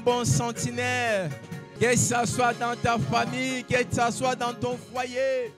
bon sentinelle. Que ça soit dans ta famille, que ça soit dans ton foyer.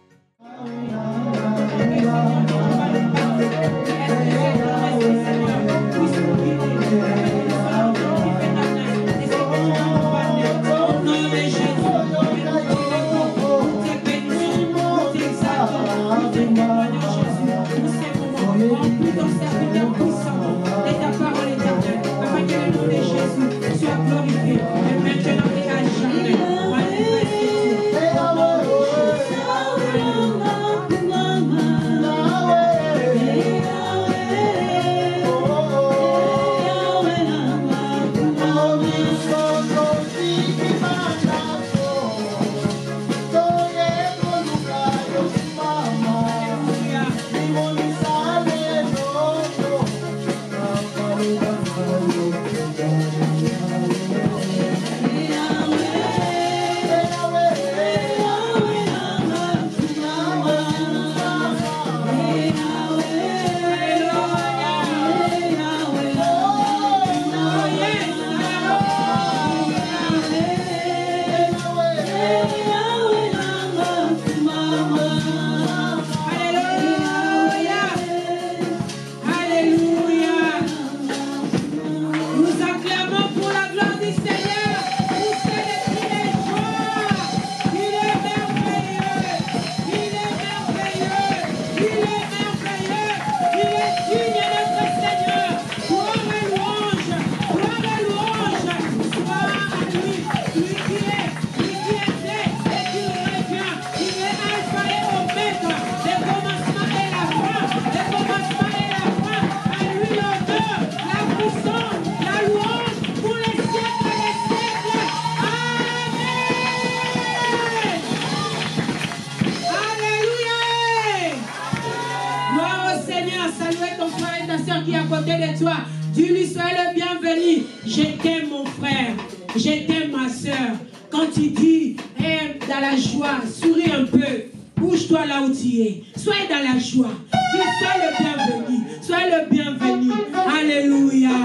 Qui est à côté de toi, dis-lui sois le bienvenu. Je t'aime mon frère, je t'aime ma soeur. Quand tu dis dans la joie, souris un peu, bouge-toi là où tu es, sois dans la joie. Dis sois le bienvenu, sois le bienvenu. Alléluia,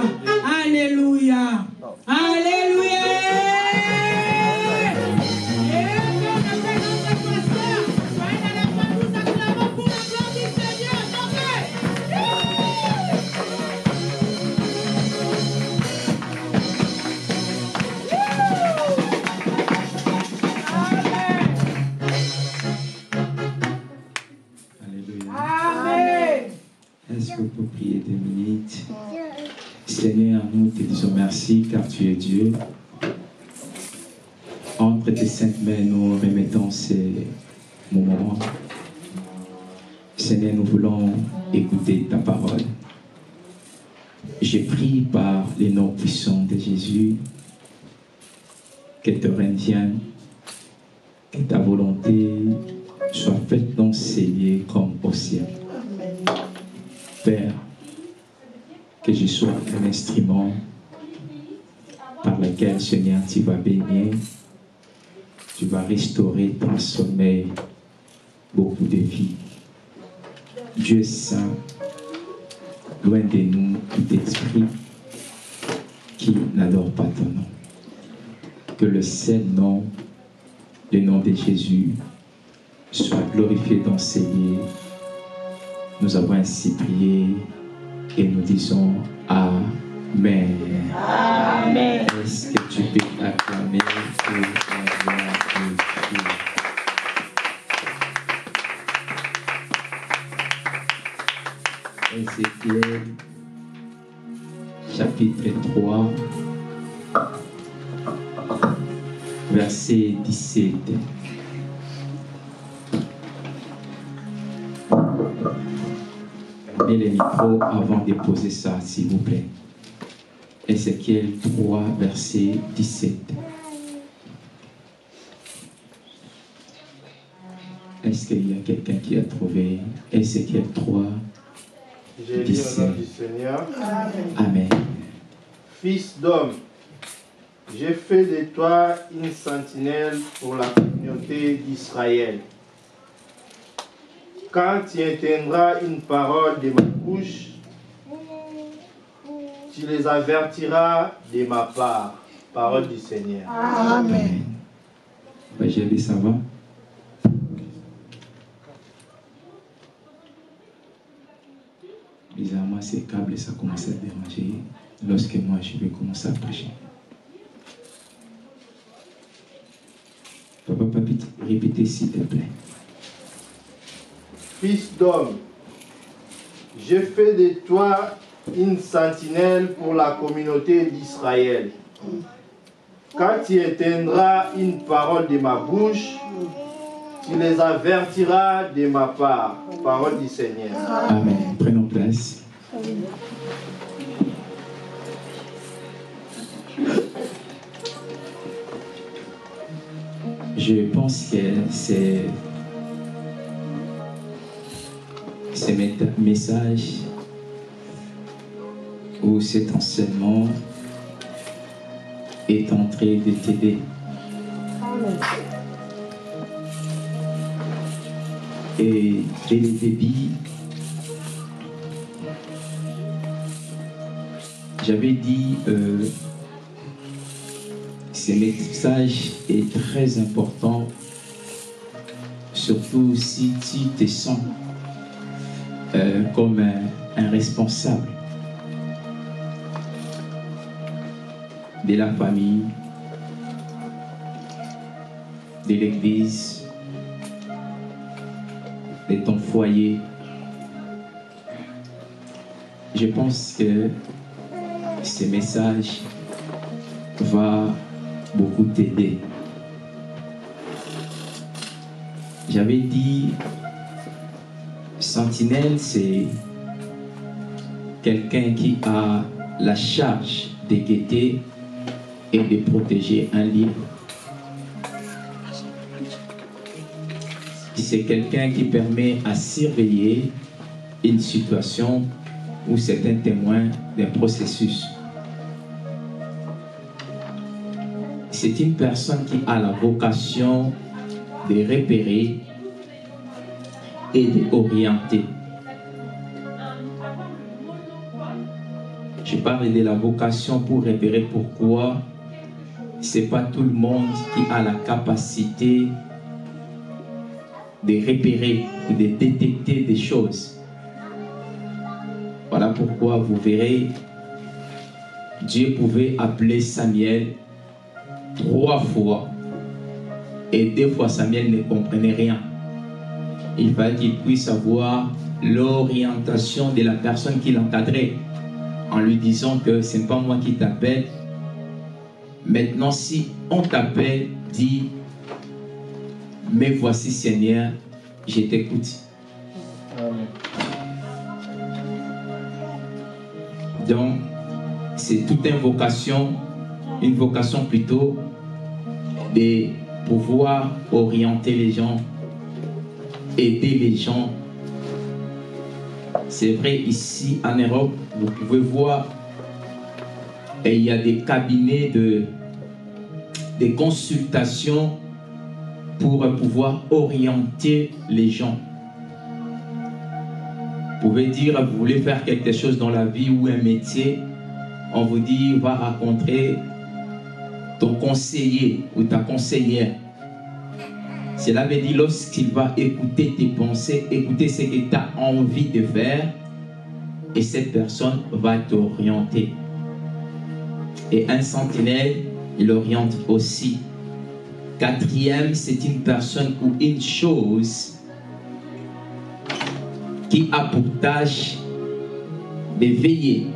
alléluia, alléluia. Est-ce que vous pouvez prier 2 minutes? Seigneur, nous te disons merci car tu es Dieu. Entre tes saintes mains, nous remettons ces moments. Seigneur, nous voulons écouter ta parole. Je prie par les noms puissants de Jésus que te règne vienne, que ta volonté soit faite dans ces lieux comme au ciel. Père, que je sois un instrument par lequel, Seigneur, tu vas bénir, tu vas restaurer, transformer beaucoup de vies. Dieu saint, loin de nous tout esprit qui n'adore pas ton nom. Que le seul nom, le nom de Jésus, soit glorifié dans ces lieux. Nous avons ainsi prié et nous disons Amen. Amen. Est-ce que tu peux acclamer pour la gloire de Dieu? Ézéchiel, chapitre 3, verset 17. Mets le micro avant de poser ça, s'il vous plaît. Ézéchiel 3, verset 17. Est-ce qu'il y a quelqu'un qui a trouvé Ézéchiel 3, J'ai lu au nom du Seigneur. Amen. Fils d'homme, j'ai fait de toi une sentinelle pour la communauté d'Israël. Quand tu entendras une parole de ma bouche, tu les avertiras de ma part. Parole du Seigneur. Amen. JB, ça va? Bizarrement, ces câbles, ça commence à déranger lorsque moi, je vais commencer à prêcher. Papa, répétez s'il te plaît. Fils d'homme, j'ai fait de toi une sentinelle pour la communauté d'Israël. Quand tu éteindras une parole de ma bouche, tu les avertiras de ma part. Parole du Seigneur. Amen. Prenons place. Je pense que ces messages ou cet enseignement est en train de t'aider. Et dès le début, j'avais dit ce message est très important, surtout si tu te sens comme un responsable de la famille, de l'église, de ton foyer. Je pense que ce message va beaucoup t'aider. J'avais dit, sentinelle, c'est quelqu'un qui a la charge de guetter et de protéger un lieu. C'est quelqu'un qui permet à surveiller une situation ou c'est un témoin d'un processus. C'est une personne qui a la vocation de repérer et d'orienter. Je parle de la vocation pour repérer. Pourquoi? C'est pas tout le monde qui a la capacité de repérer ou de détecter des choses. Voilà pourquoi vous verrez, Dieu pouvait appeler Samuel 3 fois et 2 fois Samuel ne comprenait rien. Il fallait qu'il puisse avoir l'orientation de la personne qui l'encadrait en lui disant que ce n'est pas moi qui t'appelle. Maintenant, si on t'appelle, dis: mais voici Seigneur, je t'écoute. Donc, c'est toute une vocation plutôt de pouvoir orienter les gens, aider les gens. C'est vrai, ici en Europe, vous pouvez voir, et il y a des cabinets de consultation pour pouvoir orienter les gens. Vous pouvez dire, vous voulez faire quelque chose dans la vie ou un métier, on vous dit, va rencontrer ton conseiller ou ta conseillère. Cela veut dire, lorsqu'il va écouter tes pensées, écouter ce que tu as envie de faire, et cette personne va t'orienter. Et un sentinelle, il oriente aussi. 4e, c'est une personne ou une chose qui a pour tâche de veiller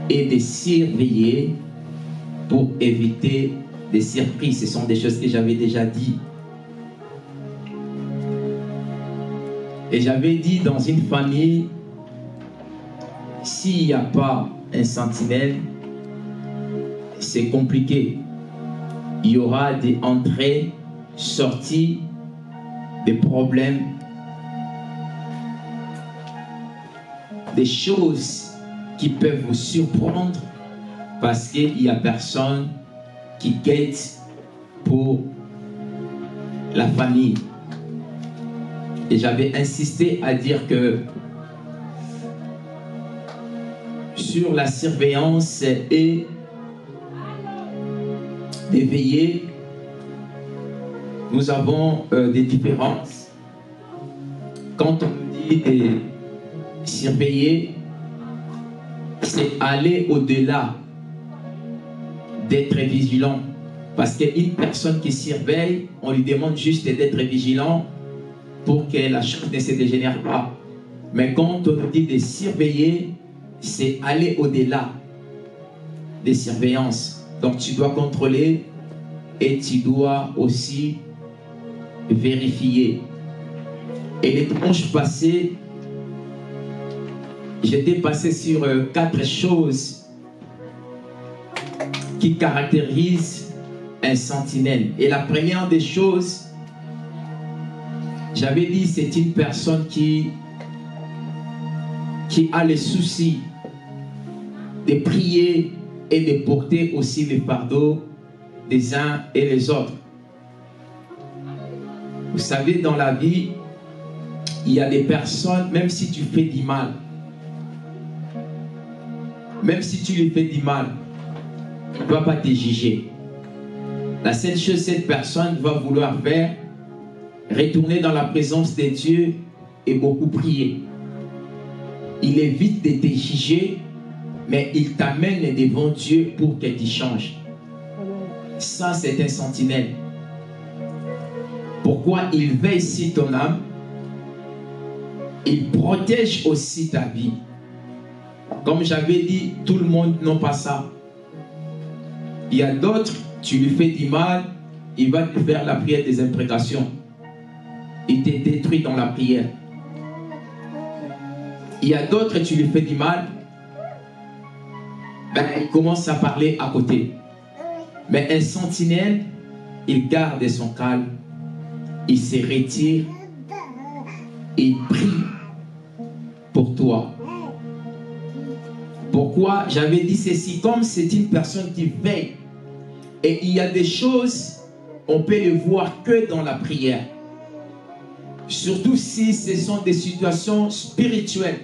et de surveiller pour éviter des surprises. Ce sont des choses que j'avais déjà dit. Et j'avais dit, dans une famille, s'il n'y a pas un sentinelle, c'est compliqué. Il y aura des entrées, sorties, des problèmes, des choses qui peuvent vous surprendre parce qu'il n'y a personne qui guette pour la famille. Et j'avais insisté à dire que sur la surveillance et de veiller, nous avons des différences. Quand on nous dit de surveiller, c'est aller au-delà d'être vigilant. Parce qu'une personne qui surveille, on lui demande juste d'être vigilant pour que la chose ne se dégénère pas. Mais quand on nous dit de surveiller, c'est aller au-delà des surveillances. Donc tu dois contrôler et tu dois aussi vérifier. Et les dimanches passés, j'étais passé sur 4 choses qui caractérisent un sentinelle. Et la première des choses, j'avais dit, c'est une personne qui a le souci de prier et de porter aussi le fardeau des uns et les autres. Vous savez, dans la vie, il y a des personnes, même si tu fais du mal, même si tu lui fais du mal, il ne va pas te juger. La seule chose que cette personne va vouloir faire, retourner dans la présence de Dieu et beaucoup prier. Il évite de te juger, mais il t'amène devant Dieu pour que tu changes. Ça, c'est un sentinelle. Pourquoi? Il veille sur ton âme. Il protège aussi ta vie. Comme j'avais dit, tout le monde n'a pas ça. Il y a d'autres, tu lui fais du mal, il va te faire la prière des imprécations. Il te détruit dans la prière. Il y a d'autres, tu lui fais du mal, ben, il commence à parler à côté. Mais un sentinelle, il garde son calme, il se retire, il prie pour toi. Pourquoi j'avais dit ceci? Comme c'est une personne qui veille, et il y a des choses, on peut les voir que dans la prière. Surtout si ce sont des situations spirituelles.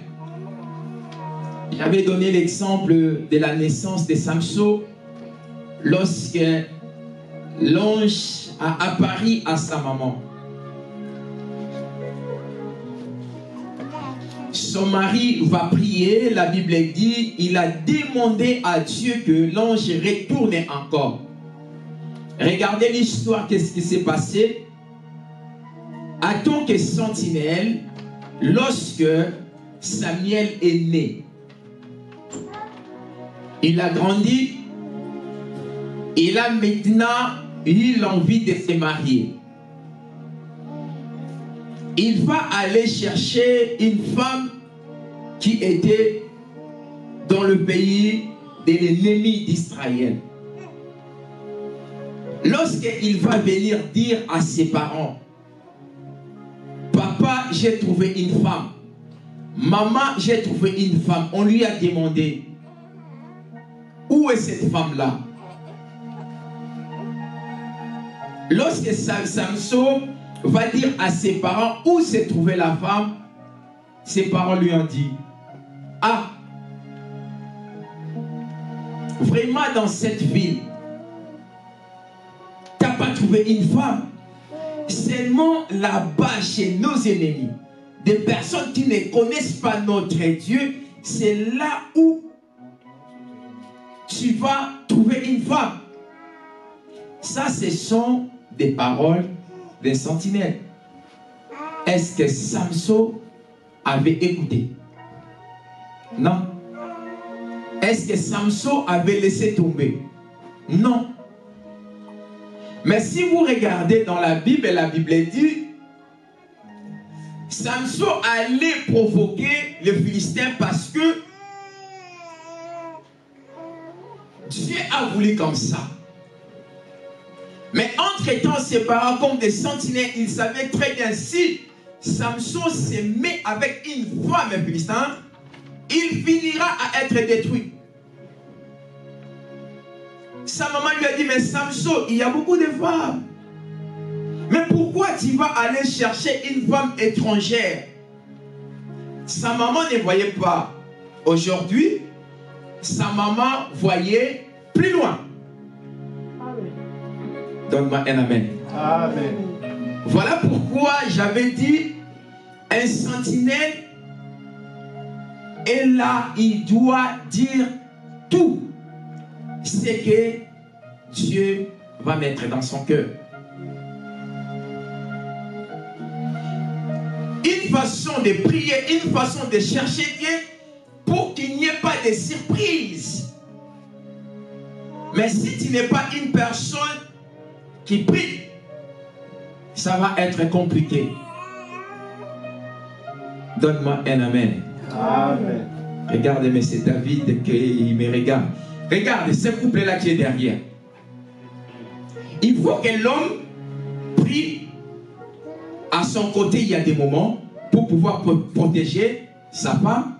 J'avais donné l'exemple de la naissance de Samson, lorsque l'ange a apparu à sa maman. Son mari va prier, la Bible dit, il a demandé à Dieu que l'ange retourne encore. Regardez l'histoire, qu'est-ce qui s'est passé? En tant que sentinelle, lorsque Samuel est né, il a grandi, il a maintenant eu l'envie de se marier. Il va aller chercher une femme qui était dans le pays de l'ennemi d'Israël. Lorsqu'il va venir dire à ses parents, papa, j'ai trouvé une femme. Maman, j'ai trouvé une femme. On lui a demandé, où est cette femme-là? Lorsque Samson va dire à ses parents où s'est trouvée la femme, ses parents lui ont dit, ah, vraiment dans cette ville, tu n'as pas trouvé une femme? Seulement là-bas chez nos ennemis, des personnes qui ne connaissent pas notre Dieu, c'est là où tu vas trouver une femme. Ça, ce sont des paroles des sentinelles. Est-ce que Samson avait écouté? Non. Est-ce que Samson avait laissé tomber? Non. Mais si vous regardez dans la Bible dit, Samson allait provoquer les Philistins parce que Dieu a voulu comme ça. Mais entre-temps, ses parents, comme des sentinelles, ils savaient très bien si Samson se met avec une femme philistine, il finira à être détruit. Sa maman lui a dit, mais Samson, il y a beaucoup de femmes. Mais pourquoi tu vas aller chercher une femme étrangère? Sa maman ne voyait pas. Aujourd'hui, sa maman voyait plus loin. Donne-moi un amen. Amen. Voilà pourquoi j'avais dit un sentinelle et là il doit dire tout ce que Dieu va mettre dans son cœur. Une façon de prier, une façon de chercher Dieu pour qu'il n'y ait pas de surprise. Mais si tu n'es pas une personne qui prie, ça va être compliqué. Donne-moi un amen. Amen. Regarde, mais c'est David qui me regarde. Regarde ce couple-là qui est derrière. Il faut que l'homme prie. À son côté, il y a des moments pour pouvoir protéger sa femme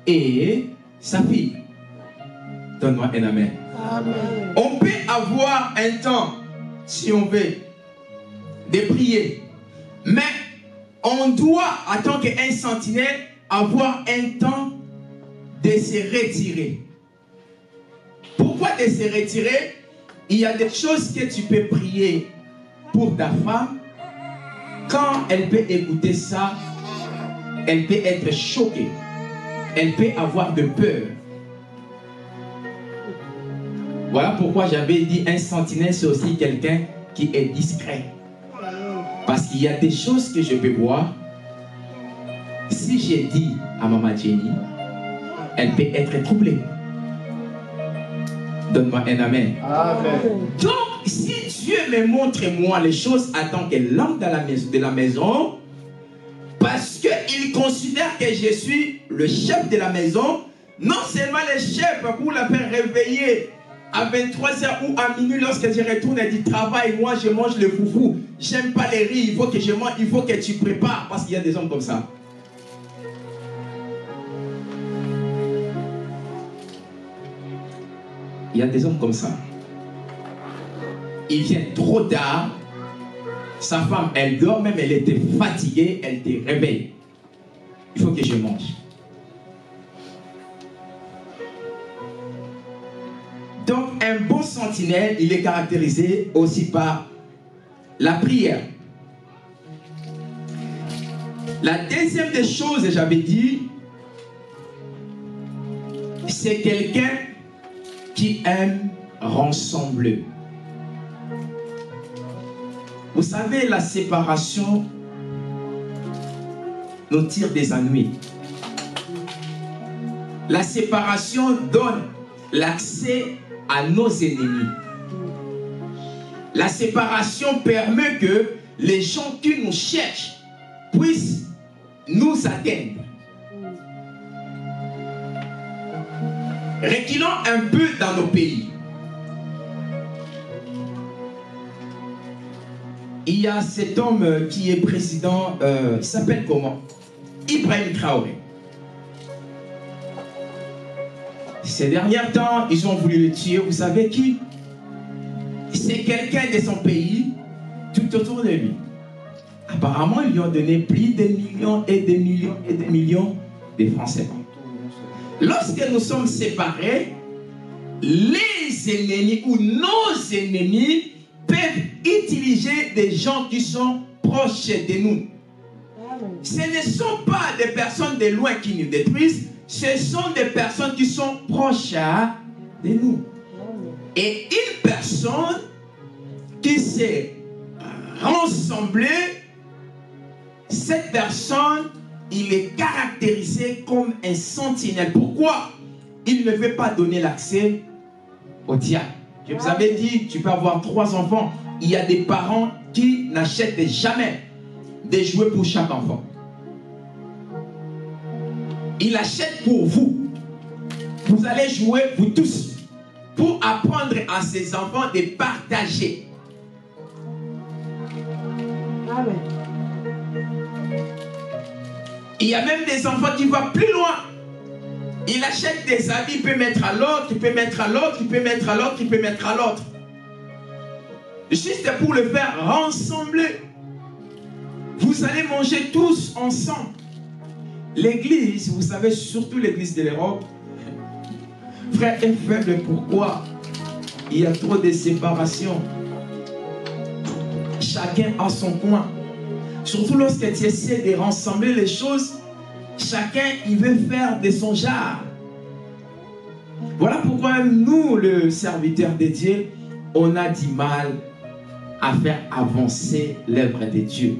et sa fille. Donne-moi un amen. Amen. On peut avoir un temps, si on veut, de prier. Mais on doit, en tant qu'un sentinelle, avoir un temps de se retirer. Pourquoi de se retirer? Il y a des choses que tu peux prier pour ta femme. Quand elle peut écouter ça, elle peut être choquée. Elle peut avoir de peur. Voilà pourquoi j'avais dit un sentinelle, c'est aussi quelqu'un qui est discret. Parce qu'il y a des choses que je peux voir. Si j'ai dit à Maman Jenny, elle peut être troublée. Donne-moi un amen. Amen. Donc, si Dieu me montre moi les choses en tant que l'homme de la maison, parce qu'il considère que je suis le chef de la maison, non seulement le chef pour la faire réveiller à 23h ou à minuit lorsque je retourne du travail, moi je mange le foufou, j'aime pas les riz, il faut que je mange, il faut que tu prépares, parce qu'il y a des hommes comme ça. Il y a des hommes comme ça. Il vient trop tard. Sa femme, elle dort, même elle était fatiguée, elle te réveille. Il faut que je mange. Donc, un bon sentinelle, il est caractérisé aussi par la prière. La deuxième des choses, j'avais dit, c'est quelqu'un qui aime rassembler. Vous savez, la séparation nous tire des ennuis. La séparation donne l'accès à nos ennemis. La séparation permet que les gens qui nous cherchent puissent nous atteindre. Reculons un peu dans nos pays. Il y a cet homme qui est président, il s'appelle comment? Ibrahim Traoré. Ces derniers temps, ils ont voulu le tuer. Vous savez qui? C'est quelqu'un de son pays, tout autour de lui. Apparemment, ils lui ont donné plus de millions et des millions et des millions de francs CFA. Lorsque nous sommes séparés, les ennemis ou nos ennemis peuvent utiliser des gens qui sont proches de nous. Ce ne sont pas des personnes de loin qui nous détruisent, ce sont des personnes qui sont proches de nous. Et une personne qui s'est rassemblée, cette personne, il est caractérisé comme un sentinelle. Pourquoi? Il ne veut pas donner l'accès au diable. Je vous avais dit, tu peux avoir 3 enfants. Il y a des parents qui n'achètent jamais des jouets pour chaque enfant. Il achète pour vous. Vous allez jouer, vous tous, pour apprendre à ces enfants de partager. Amen. Il y a même des enfants qui vont plus loin. Il achète des habits, il peut mettre à l'autre, il peut mettre à l'autre, il peut mettre à l'autre, il peut mettre à l'autre. Juste pour le faire rassembler. Vous allez manger tous ensemble. L'église, vous savez, surtout l'église de l'Europe, frère est faible. Pourquoi? Il y a trop de séparation. chacun en son coin. Surtout lorsque tu essaies de rassembler les choses, chacun il veut faire de son genre. Voilà pourquoi nous, le serviteur de Dieu, on a du mal à faire avancer l'œuvre de Dieu.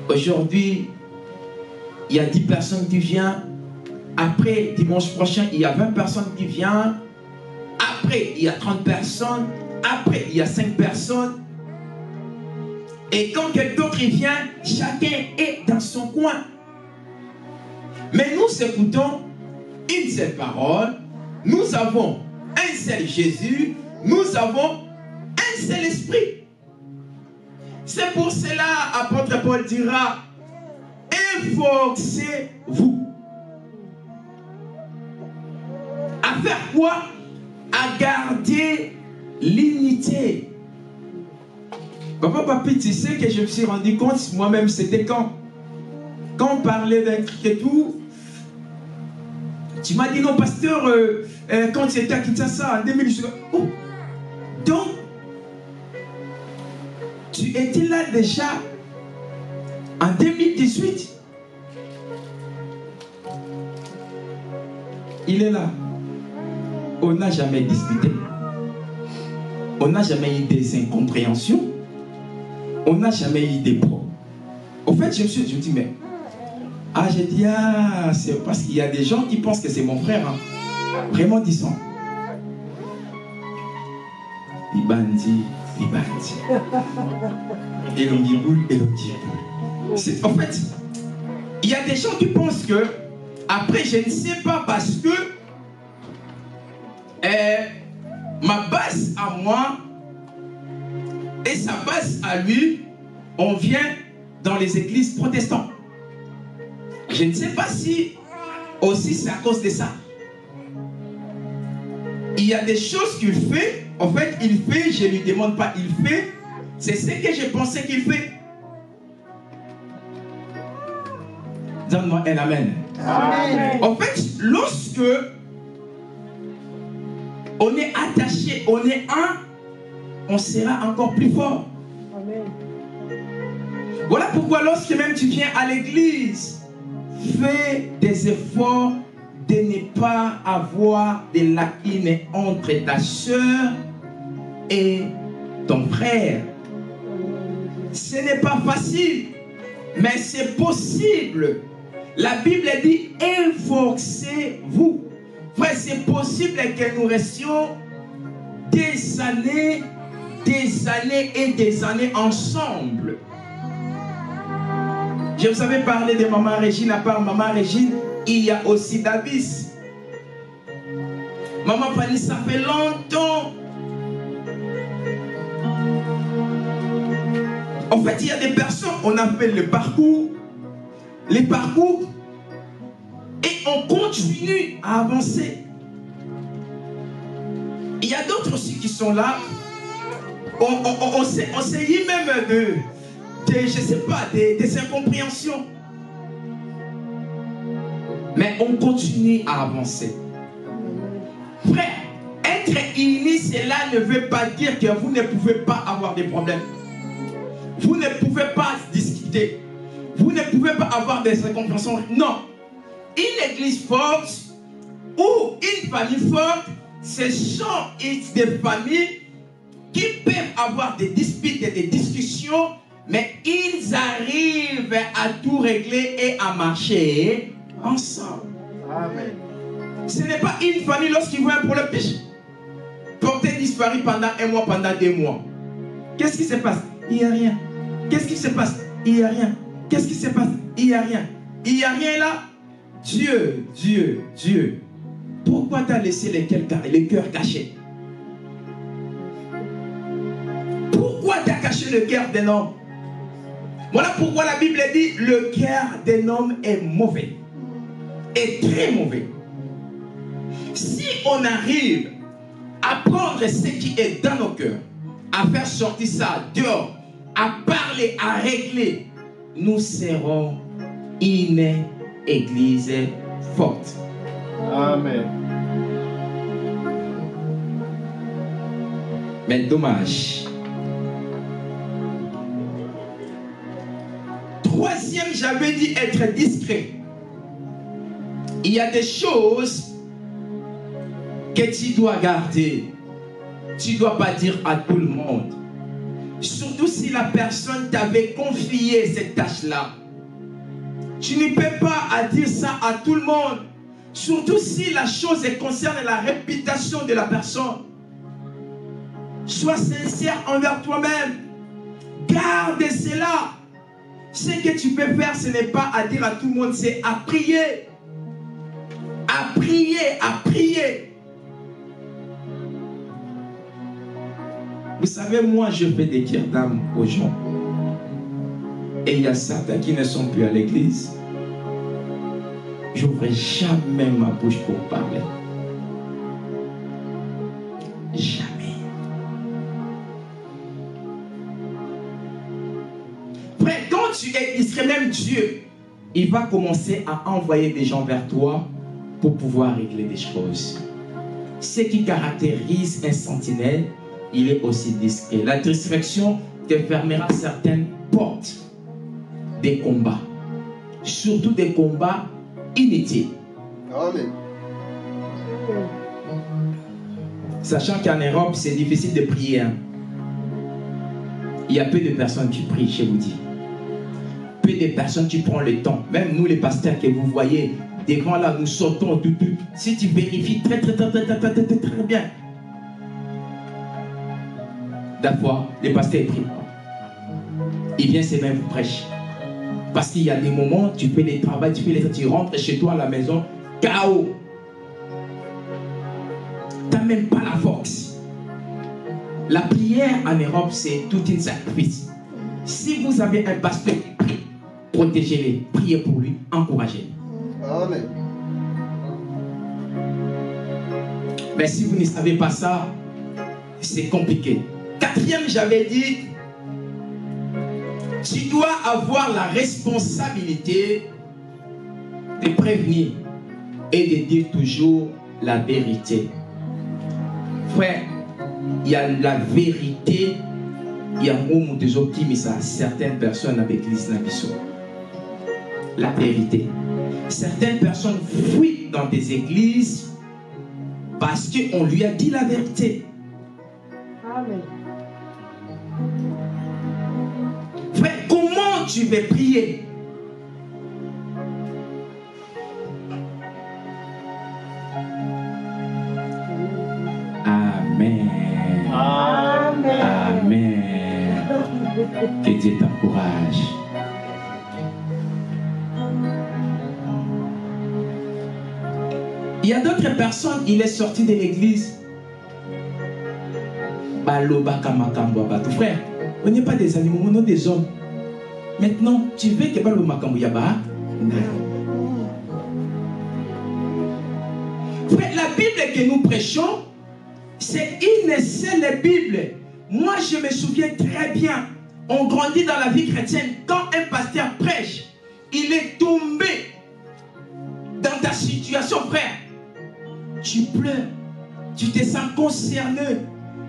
Aujourd'hui, il y a 10 personnes qui viennent. Après, dimanche prochain, il y a 20 personnes qui viennent. Après, il y a 30 personnes. Après, il y a 5 personnes. Et quand quelqu'un d'autre vient, chacun est dans son coin. Mais nous écoutons une seule parole. Nous avons un seul Jésus. Nous avons un seul esprit. C'est pour cela, apôtre Paul dira, efforcez-vous. À faire quoi? À garder l'unité. Papa, papi, tu sais que je me suis rendu compte, moi-même, c'était quand on parlait d'un truc et tout, tu m'as dit, non, pasteur, quand tu étais à Kinshasa, en 2018, oh, donc, tu étais là déjà en 2018. Il est là. On n'a jamais discuté. On n'a jamais eu des incompréhensions. On n'a jamais eu des problèmes. Au fait, je me dis, mais... Ah, j'ai dit, ah, c'est parce qu'il y a des gens qui pensent que c'est mon frère. Hein. Vraiment disant. Il bandit. Et l'on dit boule, et l'on dit boule. En fait, il y a des gens qui pensent que, après, je ne sais pas, parce que ma base à moi et sa base à lui, on vient dans les églises protestantes. Je ne sais pas si aussi c'est à cause de ça. Il y a des choses qu'il fait. En fait, il fait, je ne lui demande pas, il fait. C'est ce que je pensais qu'il fait. Donne-moi un amen. Amen. En fait, lorsque on est attaché, on est un, on sera encore plus fort. Amen. Voilà pourquoi lorsque même tu viens à l'église, fais des efforts de ne pas avoir des lacunes entre ta soeur et ton frère. Ce n'est pas facile, mais c'est possible. La Bible dit, efforcez-vous. Frère, c'est possible que nous restions des années et des années ensemble. Je vous avais parlé de Maman Régine. À part Maman Régine, il y a aussi Davis. Maman Fanny, ça fait longtemps. En fait, il y a des personnes, on a fait le parcours, les parcours, et on continue à avancer. Il y a d'autres aussi qui sont là. On s'est eu même je ne sais pas, des incompréhensions. Mais on continue à avancer. Frère, être unis, cela ne veut pas dire que vous ne pouvez pas avoir des problèmes. Vous ne pouvez pas discuter. Vous ne pouvez pas avoir des incompréhensions. Non. Une église forte ou une famille forte, ce sont des familles qui peuvent avoir des disputes et des discussions, mais ils arrivent à tout régler et à marcher ensemble. Amen. Ce n'est pas une famille lorsqu'ils voient un problème, porter disparu pendant un mois, pendant 2 mois. Qu'est-ce qui se passe? Il n'y a rien. Qu'est-ce qui se passe? Il n'y a rien. Qu'est-ce qui se passe? Il n'y a rien. Il n'y a rien là. Dieu. Pourquoi tu as laissé les cœurs cachés? Pourquoi tu as caché le cœur d'un homme? Voilà pourquoi la Bible dit le cœur d'un homme est mauvais. Est très mauvais. Si on arrive à prendre ce qui est dans nos cœurs, à faire sortir ça dehors, à parler, à régler, nous serons une église forte. Amen. Mais dommage, troisième, j'avais dit être discret. Il y a des choses que tu dois garder. Tu ne dois pas dire à tout le monde. Surtout si la personne t'avait confié cette tâche-là. Tu ne peux pas dire ça à tout le monde. Surtout si la chose concerne la réputation de la personne. Sois sincère envers toi-même. Garde cela. Ce que tu peux faire, ce n'est pas à dire à tout le monde, c'est à prier. À prier, à prier. Vous savez, moi, je fais des tirs d'âme aux gens. Et il y a certains qui ne sont plus à l'église. Je n'ouvre jamais ma bouche pour parler. Jamais. Frère, quand tu es discret, même Dieu, il va commencer à envoyer des gens vers toi pour pouvoir régler des choses. Ce qui caractérise un sentinelle, il est aussi discret. La distraction te fermera certaines portes des combats. Surtout des combats inutiles. Amen. Sachant qu'en Europe, c'est difficile de prier. Hein. Il y a peu de personnes qui prient, je vous dis. Peu de personnes qui prennent le temps. Même nous, les pasteurs que vous voyez, devant là, nous sortons tout. Si tu vérifies très bien. D'abord, les pasteurs prient. Il vient c'est même prêche. Parce qu'il y a des moments, tu fais des travaux, tu rentres chez toi à la maison, chaos. Tu n'as même pas la force. La prière en Europe, c'est tout un sacrifice. Si vous avez un pasteur qui prie, protégez-le, priez pour lui, encouragez-le. Amen. Mais si vous ne savez pas ça, c'est compliqué. Quatrième, j'avais dit, tu dois avoir la responsabilité de prévenir et de dire toujours la vérité. Frère, il y a la vérité, il y a un moment des optimistes à certaines personnes avec l'islam. La vérité. Certaines personnes fuient dans des églises parce qu'on lui a dit la vérité. Amen. Frère, comment tu veux prier? Amen. Amen. Amen. Que Dieu t'encourage. Il y a d'autres personnes, il est sorti de l'église. Frère, on n'est pas des animaux, on est des hommes. Maintenant, tu veux que Balo Makambo Yaba? Frère, la Bible que nous prêchons, c'est une seule Bible. Moi, je me souviens très bien, on grandit dans la vie chrétienne. Quand un pasteur prêche, il est tombé dans ta situation, frère. Tu pleures, tu te sens concerné.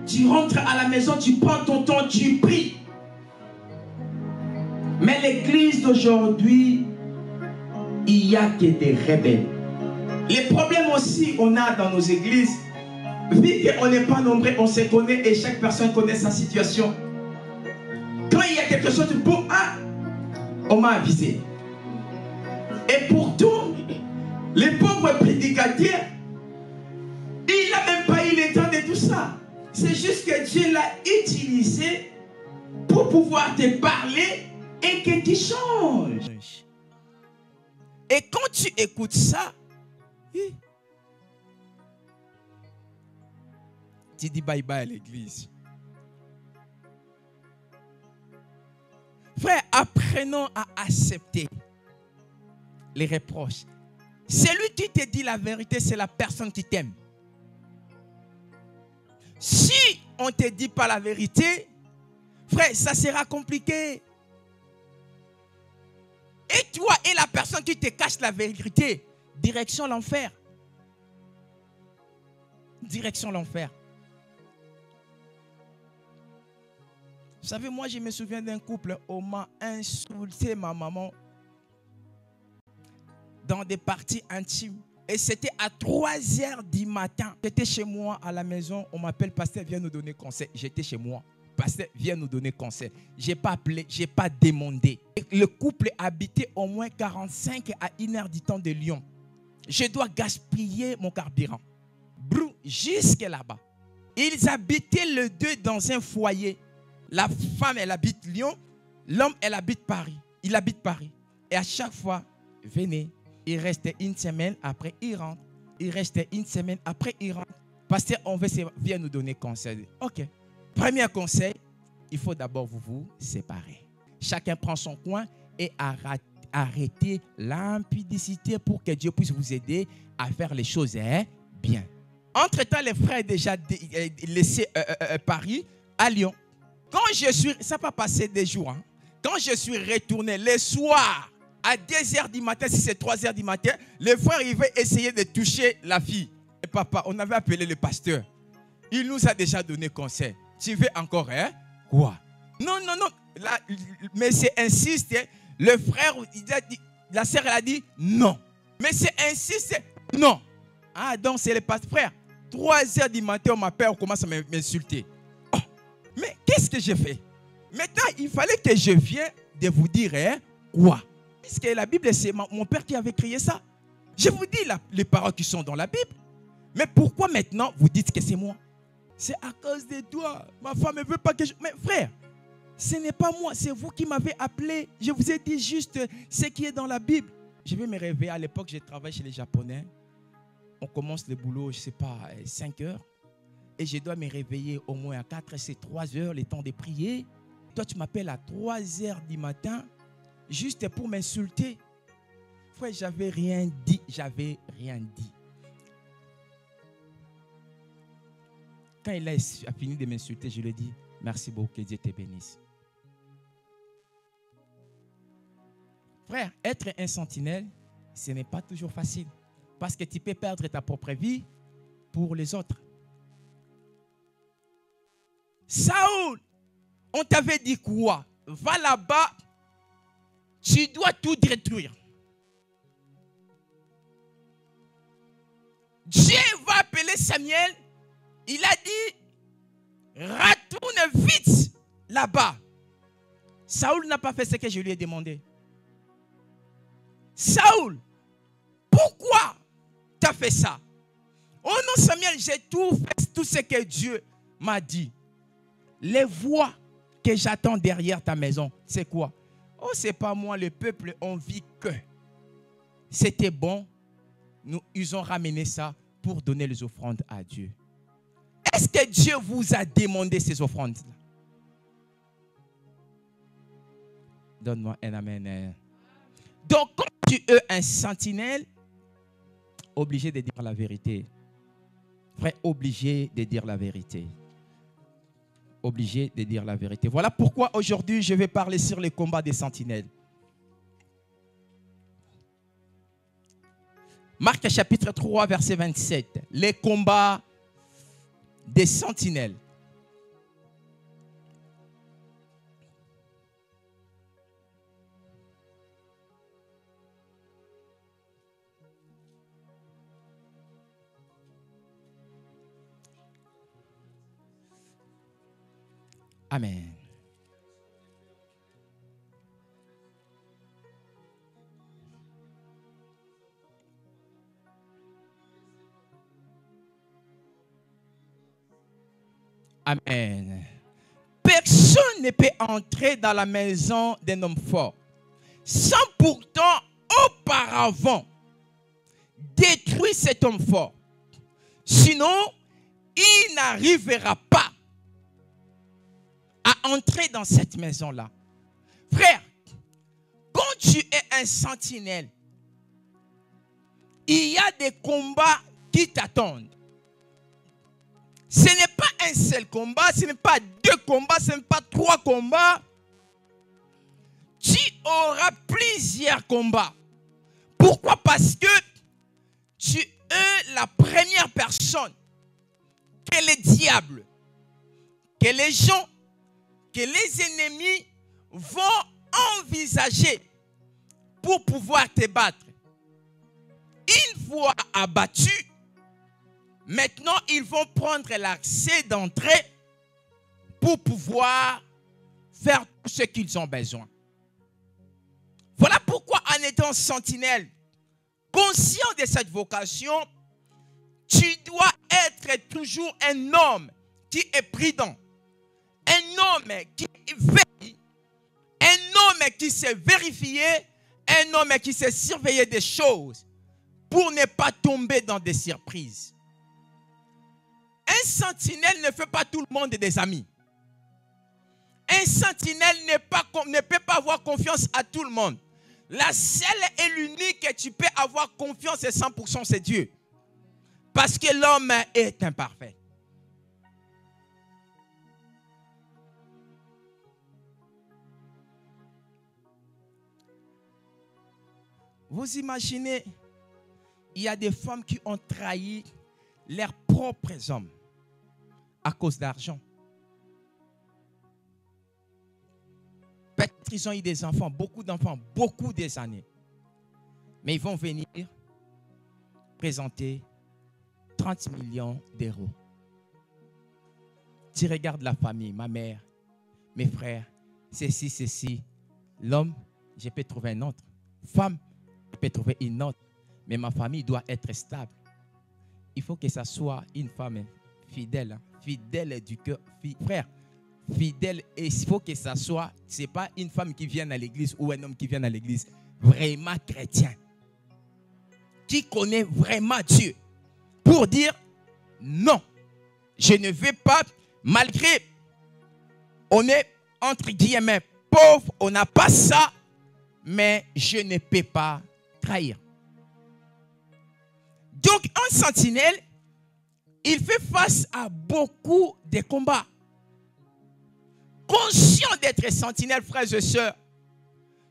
Tu rentres à la maison, tu prends ton temps, tu pries. Mais l'église d'aujourd'hui, il n'y a que des rebelles. Les problèmes aussi on a dans nos églises, vu qu'on n'est pas nombreux, on se connaît et chaque personne connaît sa situation. Quand il y a quelque chose de bon, on m'a avisé. Et pourtant, les pauvres prédicateurs, il n'a même pas eu le temps de tout ça. C'est juste que Dieu l'a utilisé pour pouvoir te parler et que tu changes. Et quand tu écoutes ça, tu dis bye bye à l'église. Frère, apprenons à accepter les reproches. Celui qui te dit la vérité, c'est la personne qui t'aime. Si on ne te dit pas la vérité, frère, ça sera compliqué. Et toi et la personne qui te cache la vérité, direction l'enfer. Direction l'enfer. Vous savez, moi, je me souviens d'un couple, on m'a insulté ma maman dans des parties intimes. Et c'était à 3h du matin. J'étais chez moi à la maison. On m'appelle, pasteur, viens nous donner conseil. J'étais chez moi. Pasteur, viens nous donner conseil. Je n'ai pas appelé, je n'ai pas demandé. Le couple habitait au moins 45 à 1h du temps de Lyon. Je dois gaspiller mon carburant. Brou, jusque là-bas. Ils habitaient les deux dans un foyer. La femme, elle habite Lyon. L'homme, elle habite Paris. Il habite Paris. Et à chaque fois, venez. Il restait une semaine, après il rentre. Il restait une semaine, après il rentre. Pasteur, on vient nous donner conseil. Ok. Premier conseil, il faut d'abord vous séparer. Chacun prend son coin et arrêtez l'impudicité pour que Dieu puisse vous aider à faire les choses bien. Entre-temps, les frères ont déjà laissé Paris à Lyon. Quand je suis, ça n'a pas passé des jours. Hein. Quand je suis retourné le soir, à 2h du matin, si c'est 3h du matin, les frères ils veulent essayer de toucher la fille. Et papa, on avait appelé le pasteur. Il nous a déjà donné conseil. Tu veux encore, hein? Quoi? Non, non, non. Là, mais c'est insiste. Le frère, il a dit, la sœur, elle a dit non. Mais c'est insiste. Non. Ah, donc c'est le pasteur. Frère, 3h du matin, on m'appelle, on commence à m'insulter. Oh, mais qu'est-ce que j'ai fait? Maintenant, il fallait que je vienne de vous dire, hein, quoi? Puisque la Bible, c'est mon père qui avait créé ça. Je vous dis les paroles qui sont dans la Bible. Mais pourquoi maintenant vous dites que c'est moi? C'est à cause de toi. Ma femme ne veut pas que je... Mais frère, ce n'est pas moi, c'est vous qui m'avez appelé. Je vous ai dit juste ce qui est dans la Bible. Je vais me réveiller. À l'époque, je travaille chez les Japonais. On commence le boulot, je ne sais pas, 5 heures. Et je dois me réveiller au moins à 4, c'est 3 heures, le temps de prier. Toi, tu m'appelles à 3 heures du matin. Juste pour m'insulter. Frère, j'avais rien dit. J'avais rien dit. Quand il a fini de m'insulter, je lui ai dit, merci beaucoup, que Dieu te bénisse. Frère, être un sentinelle, ce n'est pas toujours facile. Parce que tu peux perdre ta propre vie pour les autres. Saoul, on t'avait dit quoi? Va là-bas. Tu dois tout détruire. Dieu va appeler Samuel. Il a dit, retourne vite là-bas. Saoul n'a pas fait ce que je lui ai demandé. Saoul, pourquoi tu as fait ça? Oh non, Samuel, j'ai tout fait, tout ce que Dieu m'a dit. Les voix que j'attends derrière ta maison, c'est quoi? Oh, c'est pas moi, le peuple, on vit que. C'était bon. Ils ont ramené ça pour donner les offrandes à Dieu. Est-ce que Dieu vous a demandé ces offrandes-là? Donne-moi un amen. Donc, quand tu es un sentinelle, obligé de dire la vérité. Frère, obligé de dire la vérité. Obligé de dire la vérité. Voilà pourquoi aujourd'hui je vais parler sur les combats des sentinelles. Marc chapitre 3 verset 27. Les combats des sentinelles. Amen. Amen. Personne ne peut entrer dans la maison d'un homme fort sans pourtant auparavant détruire cet homme fort. Sinon, il n'arrivera pas à entrer dans cette maison-là. Frère, quand tu es un sentinelle, il y a des combats qui t'attendent. Ce n'est pas un seul combat, ce n'est pas 2 combats, ce n'est pas 3 combats. Tu auras plusieurs combats. Pourquoi? Parce que tu es la première personne que le diable, que les gens, que que les ennemis vont envisager pour pouvoir te battre. Une fois abattus, maintenant ils vont prendre l'accès d'entrée pour pouvoir faire tout ce qu'ils ont besoin. Voilà pourquoi en étant sentinelle, conscient de cette vocation, tu dois être toujours un homme qui est prudent, un homme qui veille, un homme qui sait vérifier, un homme qui sait surveiller des choses pour ne pas tomber dans des surprises. Un sentinelle ne fait pas tout le monde des amis. Un sentinelle ne peut pas avoir confiance à tout le monde. La seule et l'unique que tu peux avoir confiance à 100%, c'est Dieu. Parce que l'homme est imparfait. Vous imaginez, il y a des femmes qui ont trahi leurs propres hommes à cause d'argent. Peut-être qu'ils ont eu des enfants, beaucoup d'enfants, beaucoup des années. Mais ils vont venir présenter 30 millions d'euros. Tu regardes la famille, ma mère, mes frères, ceci. L'homme, je peux trouver un autre. Femme, je peux trouver une autre. Mais ma famille doit être stable. Il faut que ça soit une femme fidèle, fidèle du cœur, frère. Fidèle, et il faut que ça soit, ce n'est pas une femme qui vient à l'église ou un homme qui vient à l'église, vraiment chrétien, qui connaît vraiment Dieu, pour dire non, je ne vais pas, malgré, on est entre guillemets pauvre, on n'a pas ça, mais je ne peux pas trahir. Donc un sentinelle, il fait face à beaucoup de combats. Conscient d'être sentinelle, frères et sœurs,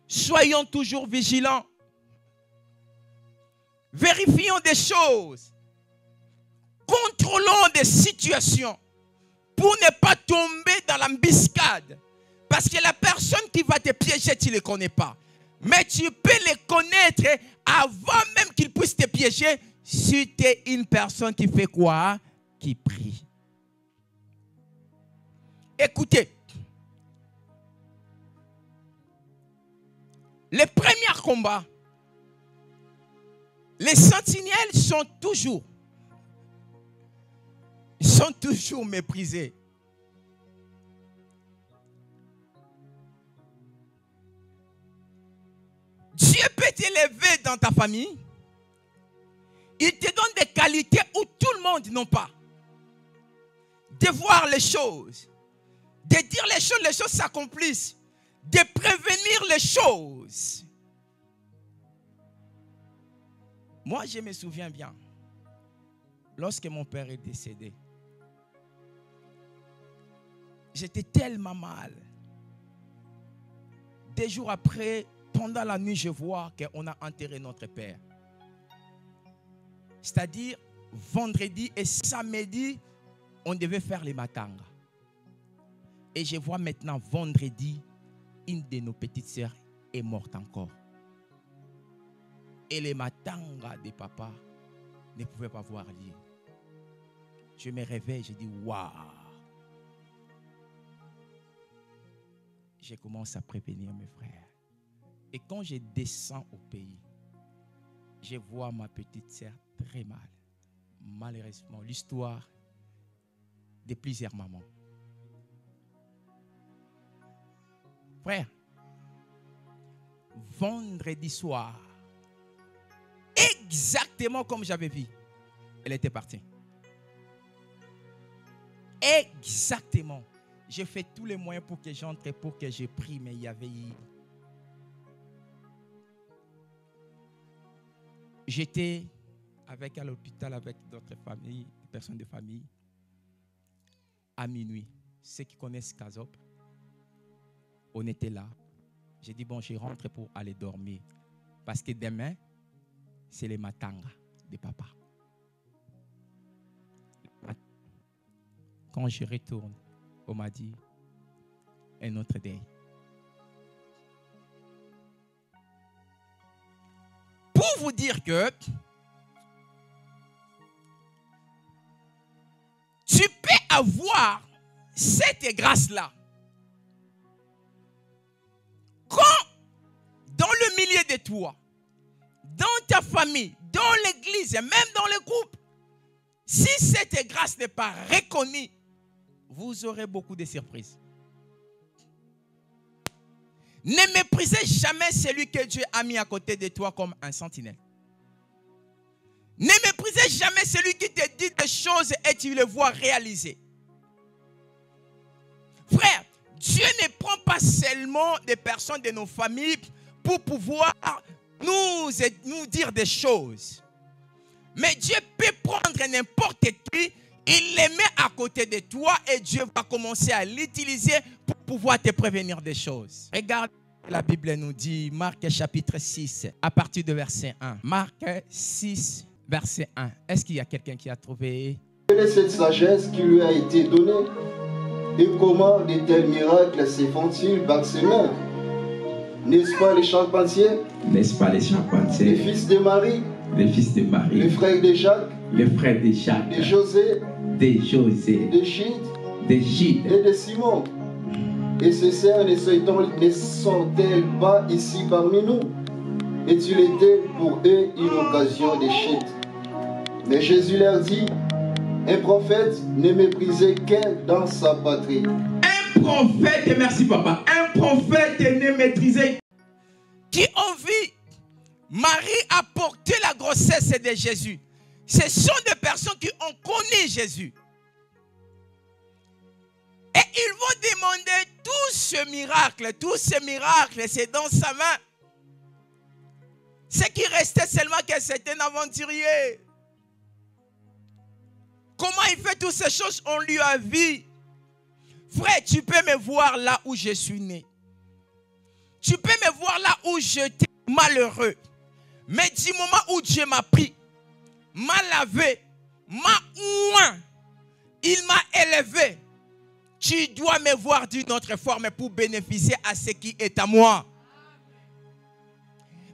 soyons toujours vigilants. Vérifions des choses. Contrôlons des situations pour ne pas tomber dans l'embuscade. Parce que la personne qui va te piéger, tu ne le connais pas. Mais tu peux les connaître avant même qu'ils puissent te piéger si tu es une personne qui fait quoi? Qui prie. Écoutez. Les premiers combats, les sentinelles sont toujours méprisés. Dieu peut t'élever dans ta famille. Il te donne des qualités où tout le monde n'a pas. De voir les choses, de dire les choses s'accomplissent. De prévenir les choses. Moi, je me souviens bien, lorsque mon père est décédé, j'étais tellement mal. Des jours après, pendant la nuit, je vois qu'on a enterré notre père. C'est-à-dire, vendredi et samedi, on devait faire les matangas. Et je vois maintenant, vendredi, une de nos petites sœurs est morte encore. Et les matangas de papa ne pouvaient pas voir lieu. Je me réveille, je dis waouh. Je commence à prévenir mes frères. Et quand je descends au pays, je vois ma petite sœur très mal. Malheureusement, l'histoire de plusieurs mamans. Frère, vendredi soir, exactement comme j'avais vu, elle était partie. Exactement. J'ai fait tous les moyens pour que j'entre, pour que je prie, mais il y avait... J'étais à l'hôpital avec d'autres familles, personnes de famille, à minuit. Ceux qui connaissent Kazop, on était là. J'ai dit, bon, je rentre pour aller dormir. Parce que demain, c'est les matangas de papa. Quand je retourne, on m'a dit, un autre day. Pour vous dire que tu peux avoir cette grâce-là quand dans le milieu de toi, dans ta famille, dans l'église, et même dans le groupe, si cette grâce n'est pas reconnue, vous aurez beaucoup de surprises. Ne méprisez jamais celui que Dieu a mis à côté de toi comme un sentinelle. Ne méprisez jamais celui qui te dit des choses et tu le vois réaliser. Frère, Dieu ne prend pas seulement des personnes de nos familles pour pouvoir nous dire des choses. Mais Dieu peut prendre n'importe qui, il les met à côté de toi et Dieu va commencer à l'utiliser pour pouvoir te prévenir des choses. Regarde, la Bible nous dit, Marc chapitre 6, à partir de verset 1. Marc 6, verset 1. Est-ce qu'il y a quelqu'un qui a trouvé? Quelle est cette sagesse qui lui a été donnée? Et comment de tels miracles se font-ils par ses mains? N'est-ce pas les charpentiers? N'est-ce pas les charpentiers? Les fils de Marie? Les fils de Marie. Les frères de Jacques? Les frères de Jacques. De José? De José. De Gide? De Gide. Et de Simon? Et ces sœurs ne sont-elles pas ici parmi nous? Est-il été pour eux une occasion de chute? Mais Jésus leur dit, un prophète ne méprisait que dans sa patrie. Un prophète, merci papa, un prophète ne maîtrisait. Qui ont vu Marie a porté la grossesse de Jésus. Ce sont des personnes qui ont connu Jésus. Et ils vont demander tout ce miracle, c'est dans sa main. Ce qui restait seulement que c'était un aventurier. Comment il fait toutes ces choses? On lui a vu. Frère, tu peux me voir là où je suis né. Tu peux me voir là où j'étais malheureux. Mais du moment où Dieu m'a pris, m'a lavé, m'a oint, il m'a élevé, tu dois me voir d'une autre forme pour bénéficier à ce qui est à moi.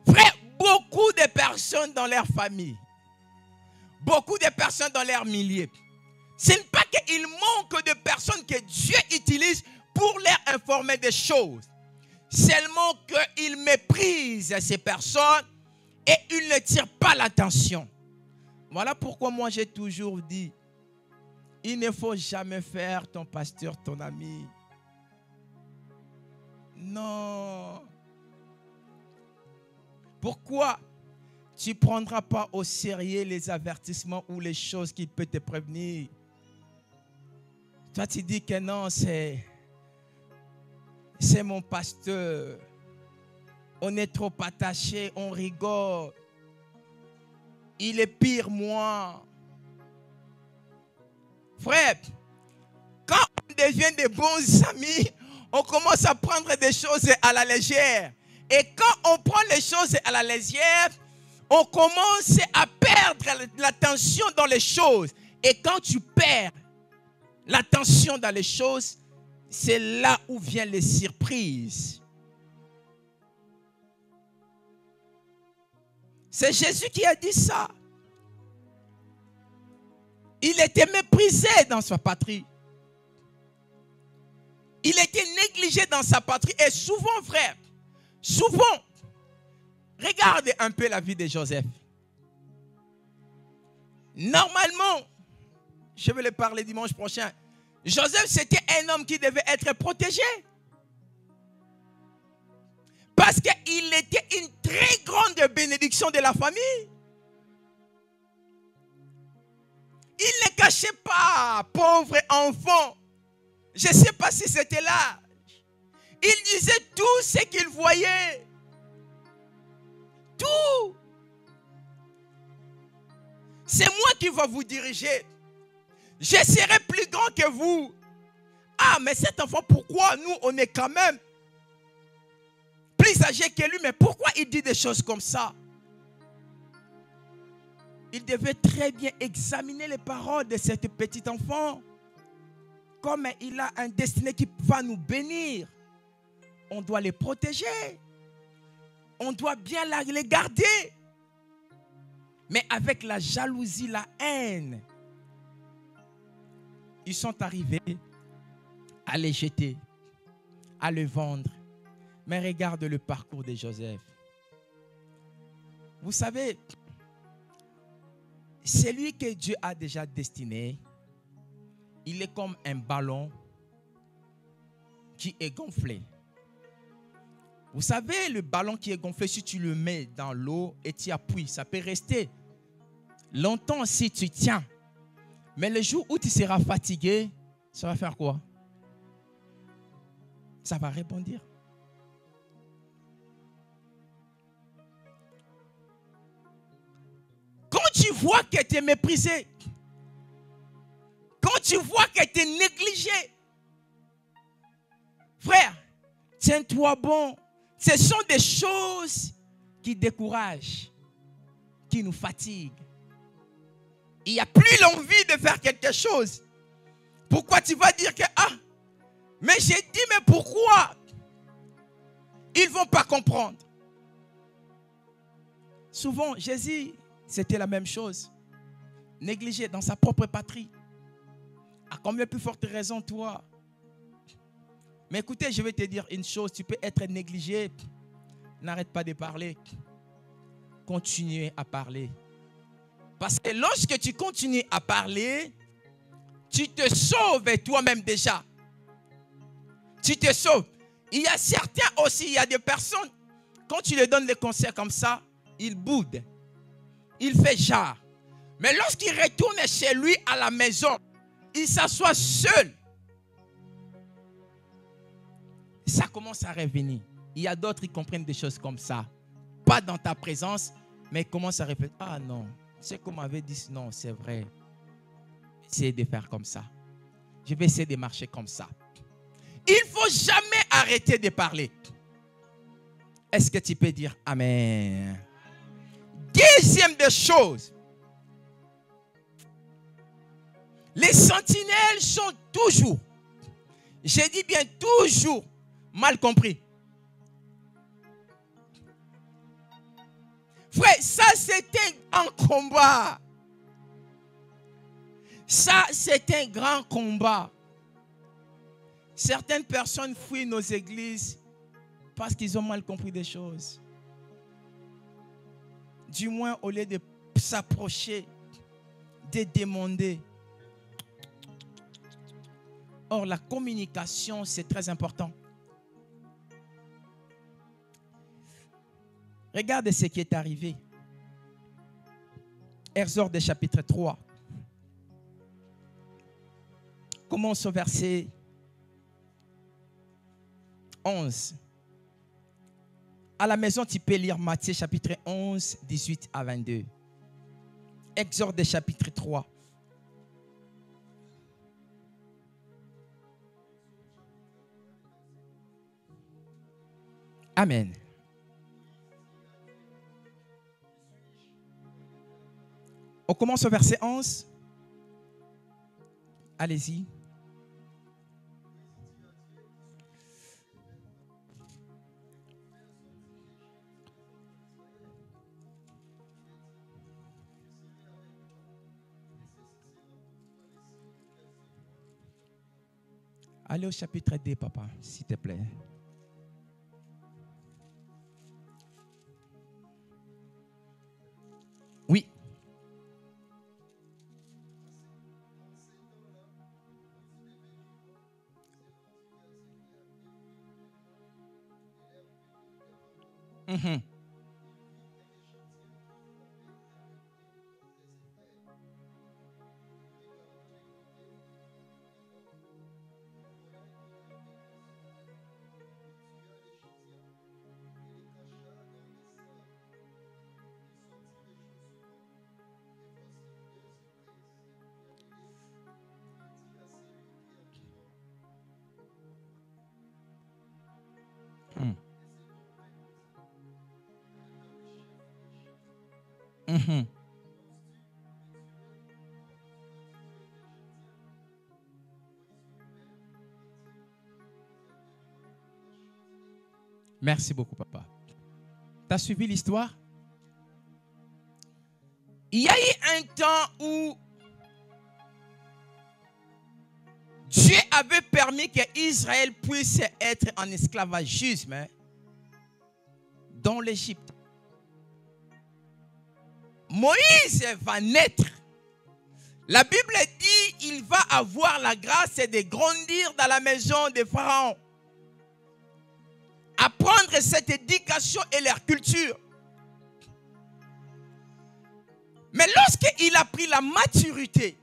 Frère, beaucoup de personnes dans leur famille, beaucoup de personnes dans leur milieu, ce n'est pas qu'il manque de personnes que Dieu utilise pour leur informer des choses. Seulement qu'ils méprisent ces personnes et ils ne tirent pas l'attention. Voilà pourquoi moi j'ai toujours dit, il ne faut jamais faire ton pasteur ton ami. Non. Pourquoi tu ne prendras pas au sérieux les avertissements ou les choses qui peuvent te prévenir? Toi, tu dis que non, c'est mon pasteur. On est trop attaché, on rigole. Il est pire moi. Frère, quand on devient de bons amis, on commence à prendre des choses à la légère. Et quand on prend les choses à la légère, on commence à perdre l'attention dans les choses. Et quand tu perds l'attention dans les choses, c'est là où viennent les surprises. C'est Jésus qui a dit ça. Il était méprisé dans sa patrie. Il était négligé dans sa patrie. Et souvent, frère, souvent, regardez un peu la vie de Joseph. Normalement, je vais le parler dimanche prochain. Joseph, c'était un homme qui devait être protégé. Parce qu'il était une très grande bénédiction de la famille. Il ne cachait pas, pauvre enfant. Je ne sais pas si c'était là. Il disait tout ce qu'il voyait. Tout. C'est moi qui vais vous diriger. Je serai plus grand que vous. Ah, mais cet enfant, pourquoi nous, on est quand même plus âgé que lui? Mais pourquoi il dit des choses comme ça? Il devait très bien examiner les paroles de cet petit enfant. comme il a un destiné qui va nous bénir, on doit les protéger. On doit bien les garder. Mais avec la jalousie, la haine, ils sont arrivés à les jeter, à le vendre. Mais regarde le parcours de Joseph. Vous savez, celui que Dieu a déjà destiné, il est comme un ballon qui est gonflé. Vous savez, le ballon qui est gonflé, si tu le mets dans l'eau et tu appuies, ça peut rester longtemps si tu tiens. Mais le jour où tu seras fatigué, ça va faire quoi? Ça va rebondir. Quand tu vois que tu es méprisé, quand tu vois que tu es négligé, frère, tiens-toi bon. Ce sont des choses qui découragent, qui nous fatiguent. Il n'y a plus l'envie de faire quelque chose. Pourquoi tu vas dire que, mais j'ai dit, mais pourquoi? Ils ne vont pas comprendre. Souvent, Jésus, c'était la même chose. Négligé dans sa propre patrie. À combien plus forte raison, toi? Mais écoutez, je vais te dire une chose. Tu peux être négligé. N'arrête pas de parler. Continuez à parler. Parce que lorsque tu continues à parler, tu te sauves toi-même déjà. Tu te sauves. Il y a certains aussi, il y a des personnes, quand tu leur donnes des conseils comme ça, ils boudent. Il fait genre. Mais lorsqu'il retourne chez lui à la maison, il s'assoit seul. Ça commence à revenir. Il y a d'autres qui comprennent des choses comme ça. Pas dans ta présence, mais ils commencent à répéter. Ah non, ce qu'on m'avait dit, non, c'est vrai. Essayez de faire comme ça. Je vais essayer de marcher comme ça. Il ne faut jamais arrêter de parler. Est-ce que tu peux dire Amen? Deuxième des choses. Les sentinelles sont toujours, je dis bien toujours, mal compris. Frère, ça c'est un grand combat. Ça c'est un grand combat. Certaines personnes fuient nos églises parce qu'ils ont mal compris des choses. Du moins, au lieu de s'approcher, de demander. Or, la communication, c'est très important. Regardez ce qui est arrivé. Exode chapitre 3. Commence au verset 11. À la maison, tu peux lire Matthieu chapitre 11, 18 à 22. Exode chapitre 3. Amen. On commence au verset 11. Allez-y. Allez au chapitre 2, papa, s'il te plaît. Oui. Merci beaucoup, papa. Tu as suivi l'histoire? Il y a eu un temps où Dieu avait permis qu'Israël puisse être en esclavagisme dans l'Égypte. Moïse va naître. La Bible dit qu'il va avoir la grâce de grandir dans la maison de Pharaon. Apprendre cette éducation et leur culture. Mais lorsqu'il a pris la maturité,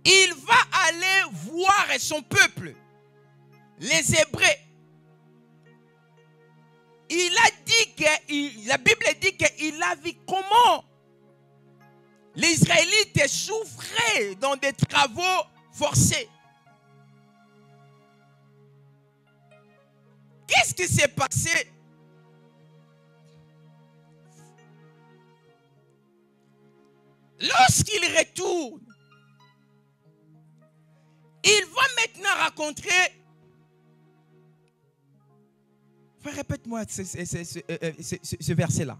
il va aller voir son peuple, les Hébreux. La Bible dit qu'il a vu comment les Israélites souffraient dans des travaux forcés. Qu'est-ce qui s'est passé? Lorsqu'il retourne, il va maintenant raconter. Répète-moi ce verset-là.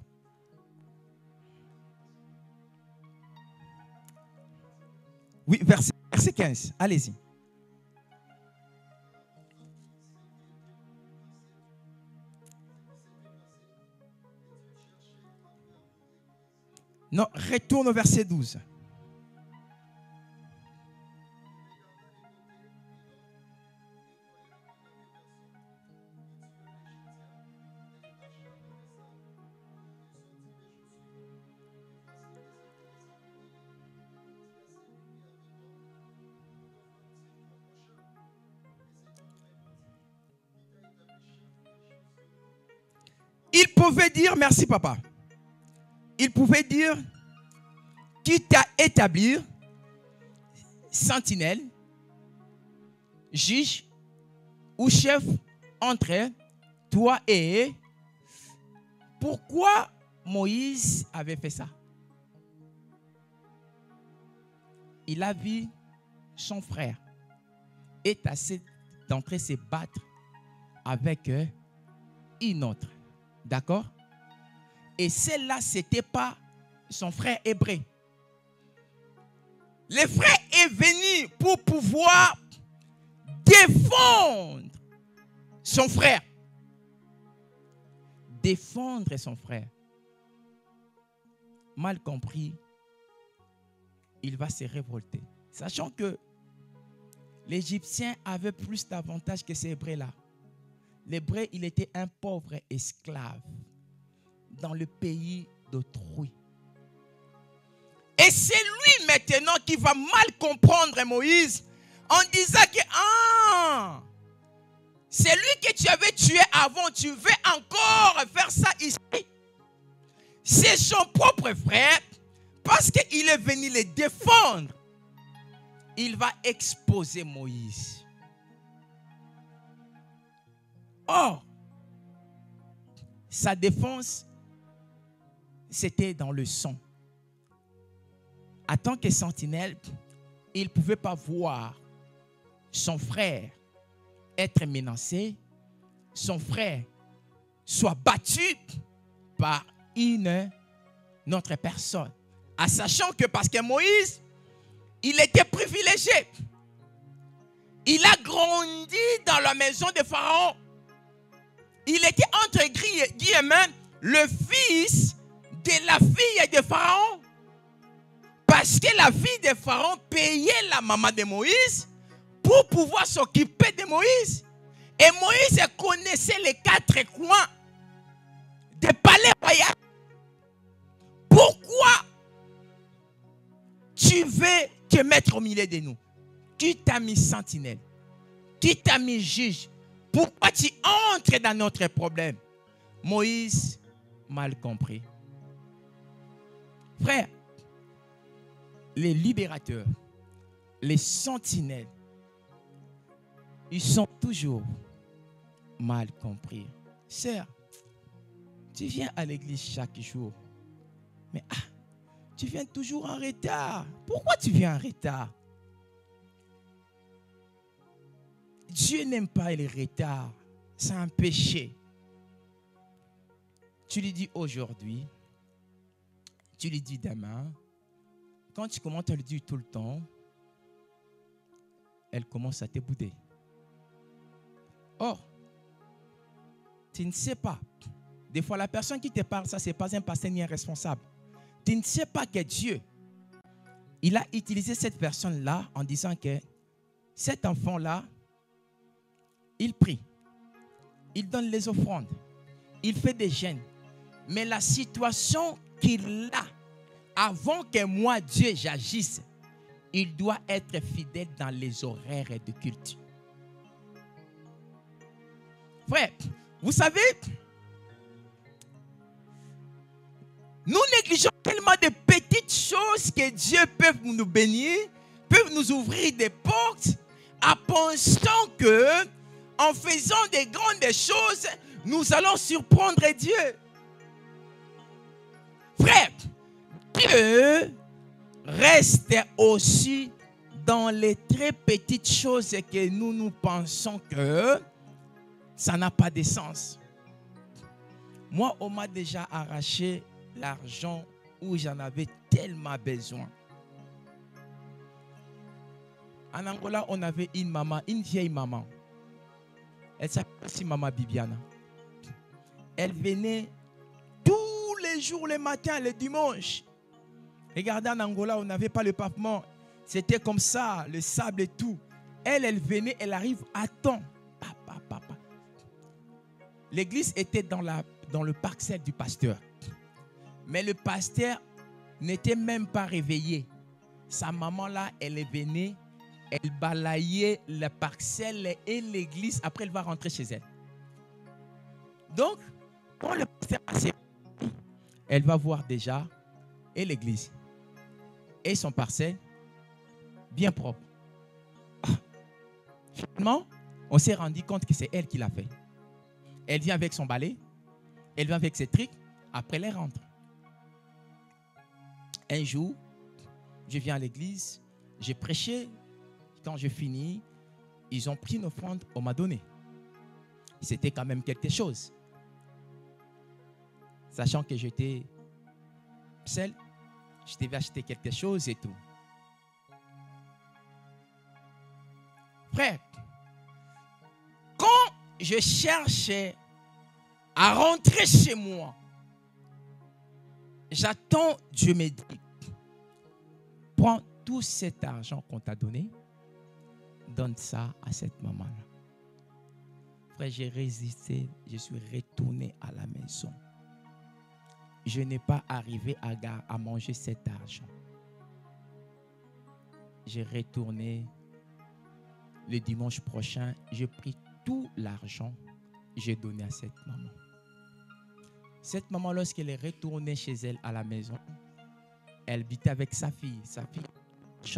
Oui, verset 15. Allez-y. Non, retourne au verset 12. Il pouvait dire, merci papa, il pouvait dire, quitte à établir sentinelle, juge ou chef entre toi et... Pourquoi Moïse avait fait ça? Il a vu son frère est assez d'entrer se battre avec une autre. D'accord? Et celle-là, ce n'était pas son frère hébreu. Le frère est venu pour pouvoir défendre son frère. Défendre son frère. Mal compris, il va se révolter. Sachant que l'Égyptien avait plus d'avantages que ces Hébreux-là. L'Hébreu, il était un pauvre esclave dans le pays d'autrui. Et c'est lui maintenant qui va mal comprendre Moïse en disant que c'est lui que tu avais tué avant, tu veux encore faire ça ici. C'est son propre frère, parce qu'il est venu le défendre. Il va exposer Moïse. Or, sa défense, c'était dans le sang. En tant que sentinelle, il ne pouvait pas voir son frère être menacé, son frère soit battu par une autre personne. En sachant que parce que Moïse, il était privilégié. Il a grandi dans la maison de Pharaon. Il était entre guillemets le fils de la fille de Pharaon. Parce que la fille de Pharaon payait la maman de Moïse pour pouvoir s'occuper de Moïse. Et Moïse connaissait les 4 coins des palais royaux. Pourquoi tu veux te mettre au milieu de nous? Qui t'a mis sentinelle? Qui t'a mis juge? Pourquoi tu entres dans notre problème? Moïse, mal compris. Frère, les libérateurs, les sentinelles, ils sont toujours mal compris. Sœur, tu viens à l'église chaque jour, mais tu viens toujours en retard. Pourquoi tu viens en retard? Dieu n'aime pas les retards. c'est un péché. Tu lui dis aujourd'hui, tu lui dis demain, quand tu commences à le dire tout le temps, elle commence à te bouder. Or, tu ne sais pas. Des fois, la personne qui te parle, ça, ce n'est pas un pasteur ni un responsable. Tu ne sais pas que Dieu, il a utilisé cette personne-là en disant que cet enfant-là, il prie, il donne les offrandes, il fait des jeûnes. Mais la situation qu'il a, avant que moi, Dieu, j'agisse, il doit être fidèle dans les horaires de culte. Frère, vous savez, nous négligeons tellement de petites choses que Dieu peut nous bénir, peut nous ouvrir des portes, en pensant que, en faisant des grandes choses, nous allons surprendre Dieu. Frère, Dieu reste aussi dans les très petites choses que nous pensons que ça n'a pas de sens. Moi, on m'a déjà arraché l'argent où j'en avais tellement besoin. En Angola, on avait une maman, une vieille maman. Elle s'appelle aussi Maman Bibiana. Elle venait tous les jours, le matin, le dimanche. Regardez, en Angola, on n'avait pas le pavement. C'était comme ça, le sable et tout. Elle venait, elle arrive à temps. L'église était dans le parcelle du pasteur. Mais le pasteur n'était même pas réveillé. Sa maman là, elle venait, elle balayait la parcelle et l'église. Après, elle va rentrer chez elle. Donc, quand le pasteur passe, elle va voir déjà et l'église et son parcelle bien propre. Finalement, on s'est rendu compte que c'est elle qui l'a fait. Elle vient avec son balai, elle vient avec ses trucs, après elle rentre. Un jour, je viens à l'église, j'ai prêché. Quand j'ai fini, ils ont pris une offrande, on m'a donné. C'était quand même quelque chose. Sachant que j'étais seul, je devais acheter quelque chose et tout. Frère, quand je cherchais à rentrer chez moi, j'attends, Dieu me dit, prends tout cet argent qu'on t'a donné, donne ça à cette maman-là. Frère, j'ai résisté, je suis retourné à la maison. Je n'ai pas arrivé à manger cet argent. J'ai retourné le dimanche prochain, j'ai pris tout l'argent, j'ai donné à cette maman. Cette maman, lorsqu'elle est retournée chez elle à la maison, elle habitait avec sa fille. Sa fille,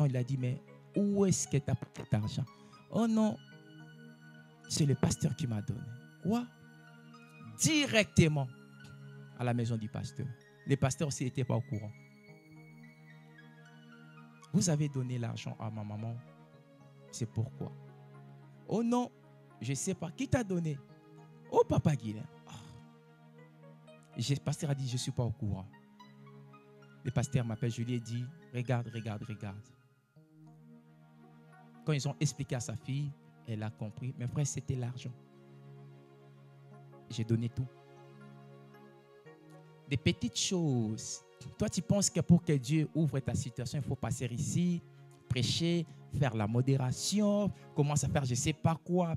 il a dit, mais où est-ce que tu as pris cet argent? Oh non, c'est le pasteur qui m'a donné. Quoi? Directement à la maison du pasteur. Le pasteur aussi n'était pas au courant. Vous avez donné l'argent à ma maman. C'est pourquoi? Oh non, je ne sais pas. Qui t'a donné? Oh, papa Guilain. Le pasteur a dit, je ne suis pas au courant. Le pasteur m'appelle, je lui ai dit, regarde. Quand ils ont expliqué à sa fille, elle a compris. Mais frère, c'était l'argent. J'ai donné tout. Des petites choses. Toi, tu penses que pour que Dieu ouvre ta situation, il faut passer ici, prêcher, faire la modération, commencer à faire je ne sais pas quoi.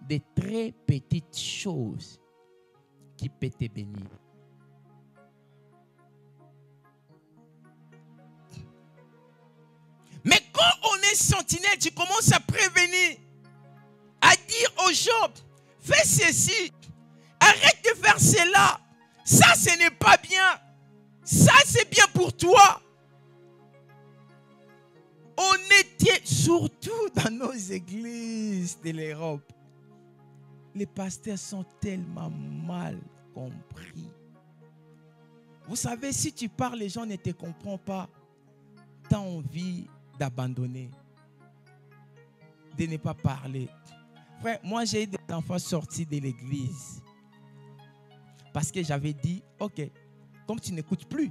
Des très petites choses qui peuvent te bénir. Mais quand on est sentinelle, tu commences à prévenir, à dire aux gens, fais ceci, arrête de faire cela, ça ce n'est pas bien, ça c'est bien pour toi. On était surtout dans nos églises de l'Europe. Les pasteurs sont tellement mal compris. Vous savez, si tu parles, les gens ne te comprennent pas. Tu as envie d'abandonner, de ne pas parler. Frère, moi j'ai eu des enfants sortis de l'église. Parce que j'avais dit, ok, comme tu n'écoutes plus,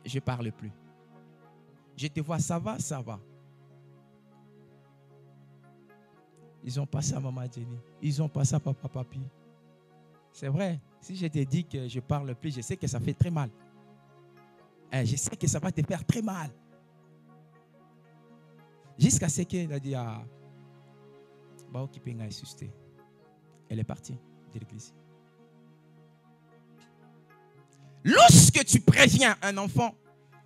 je ne parle plus. Je te vois, ça va, ça va. Ils ont passé à Maman Jenny. Ils ont passé à Papa Papi. C'est vrai. Si je te dis que je ne parle plus, je sais que ça fait très mal. Je sais que ça va te faire très mal. Jusqu'à ce qu'elle a dit à Bao Kipenga est susté. Elle est partie de l'église. Lorsque tu préviens un enfant,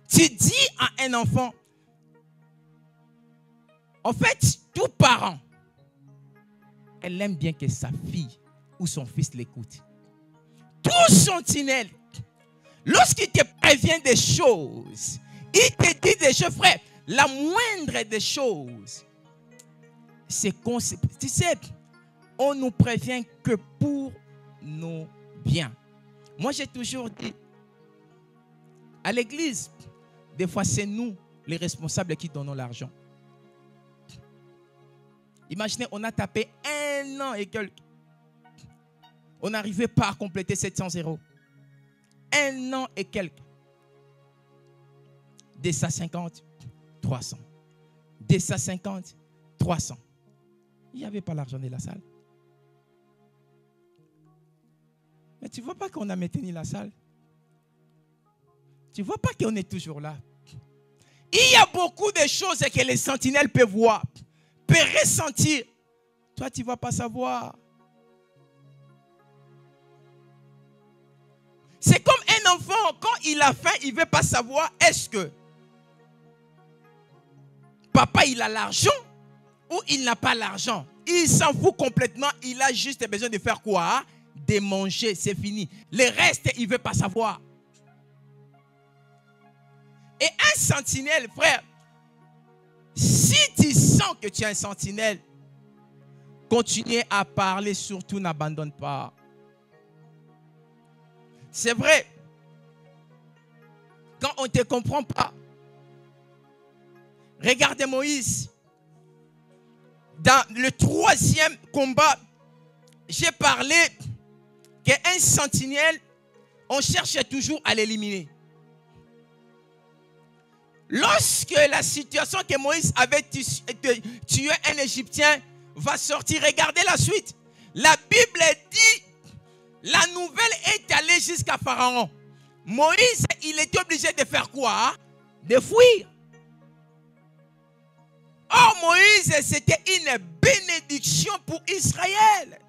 tu dis à un enfant, en fait, tout parent, elle aime bien que sa fille ou son fils l'écoute. Tout sentinelle, lorsqu'il te prévient des choses, il te dit des choses, frère, la moindre des choses, c'est qu'on, tu sais, on nous prévient que pour nos biens. Moi, j'ai toujours dit, à l'église, des fois, c'est nous, les responsables, qui donnons l'argent. Imaginez, on a tapé 1 an et quelques. On n'arrivait pas à compléter 700 euros. 1 an et quelques. 250, 300. 250, 300. Il n'y avait pas l'argent de la salle. Mais tu ne vois pas qu'on a maintenu la salle? Tu ne vois pas qu'on est toujours là? Il y a beaucoup de choses que les sentinelles peuvent voir, peuvent ressentir. Toi, tu ne vas pas savoir. C'est comme un enfant, quand il a faim, il ne veut pas savoir est-ce que papa, il a l'argent ou il n'a pas l'argent. Il s'en fout complètement. Il a juste besoin de faire quoi? De manger, c'est fini. Le reste, il ne veut pas savoir. Et un sentinelle, frère, si tu sens que tu es un sentinelle, continue à parler, surtout n'abandonne pas. C'est vrai, quand on ne te comprend pas, regardez Moïse, dans le 3e combat, j'ai parlé qu'un sentinelle, on cherchait toujours à l'éliminer. Lorsque la situation que Moïse avait tué un Égyptien va sortir, regardez la suite. La Bible dit, la nouvelle est allée jusqu'à Pharaon. Moïse, il était obligé de faire quoi? De fuir. Or, Moïse, c'était une bénédiction pour Israël.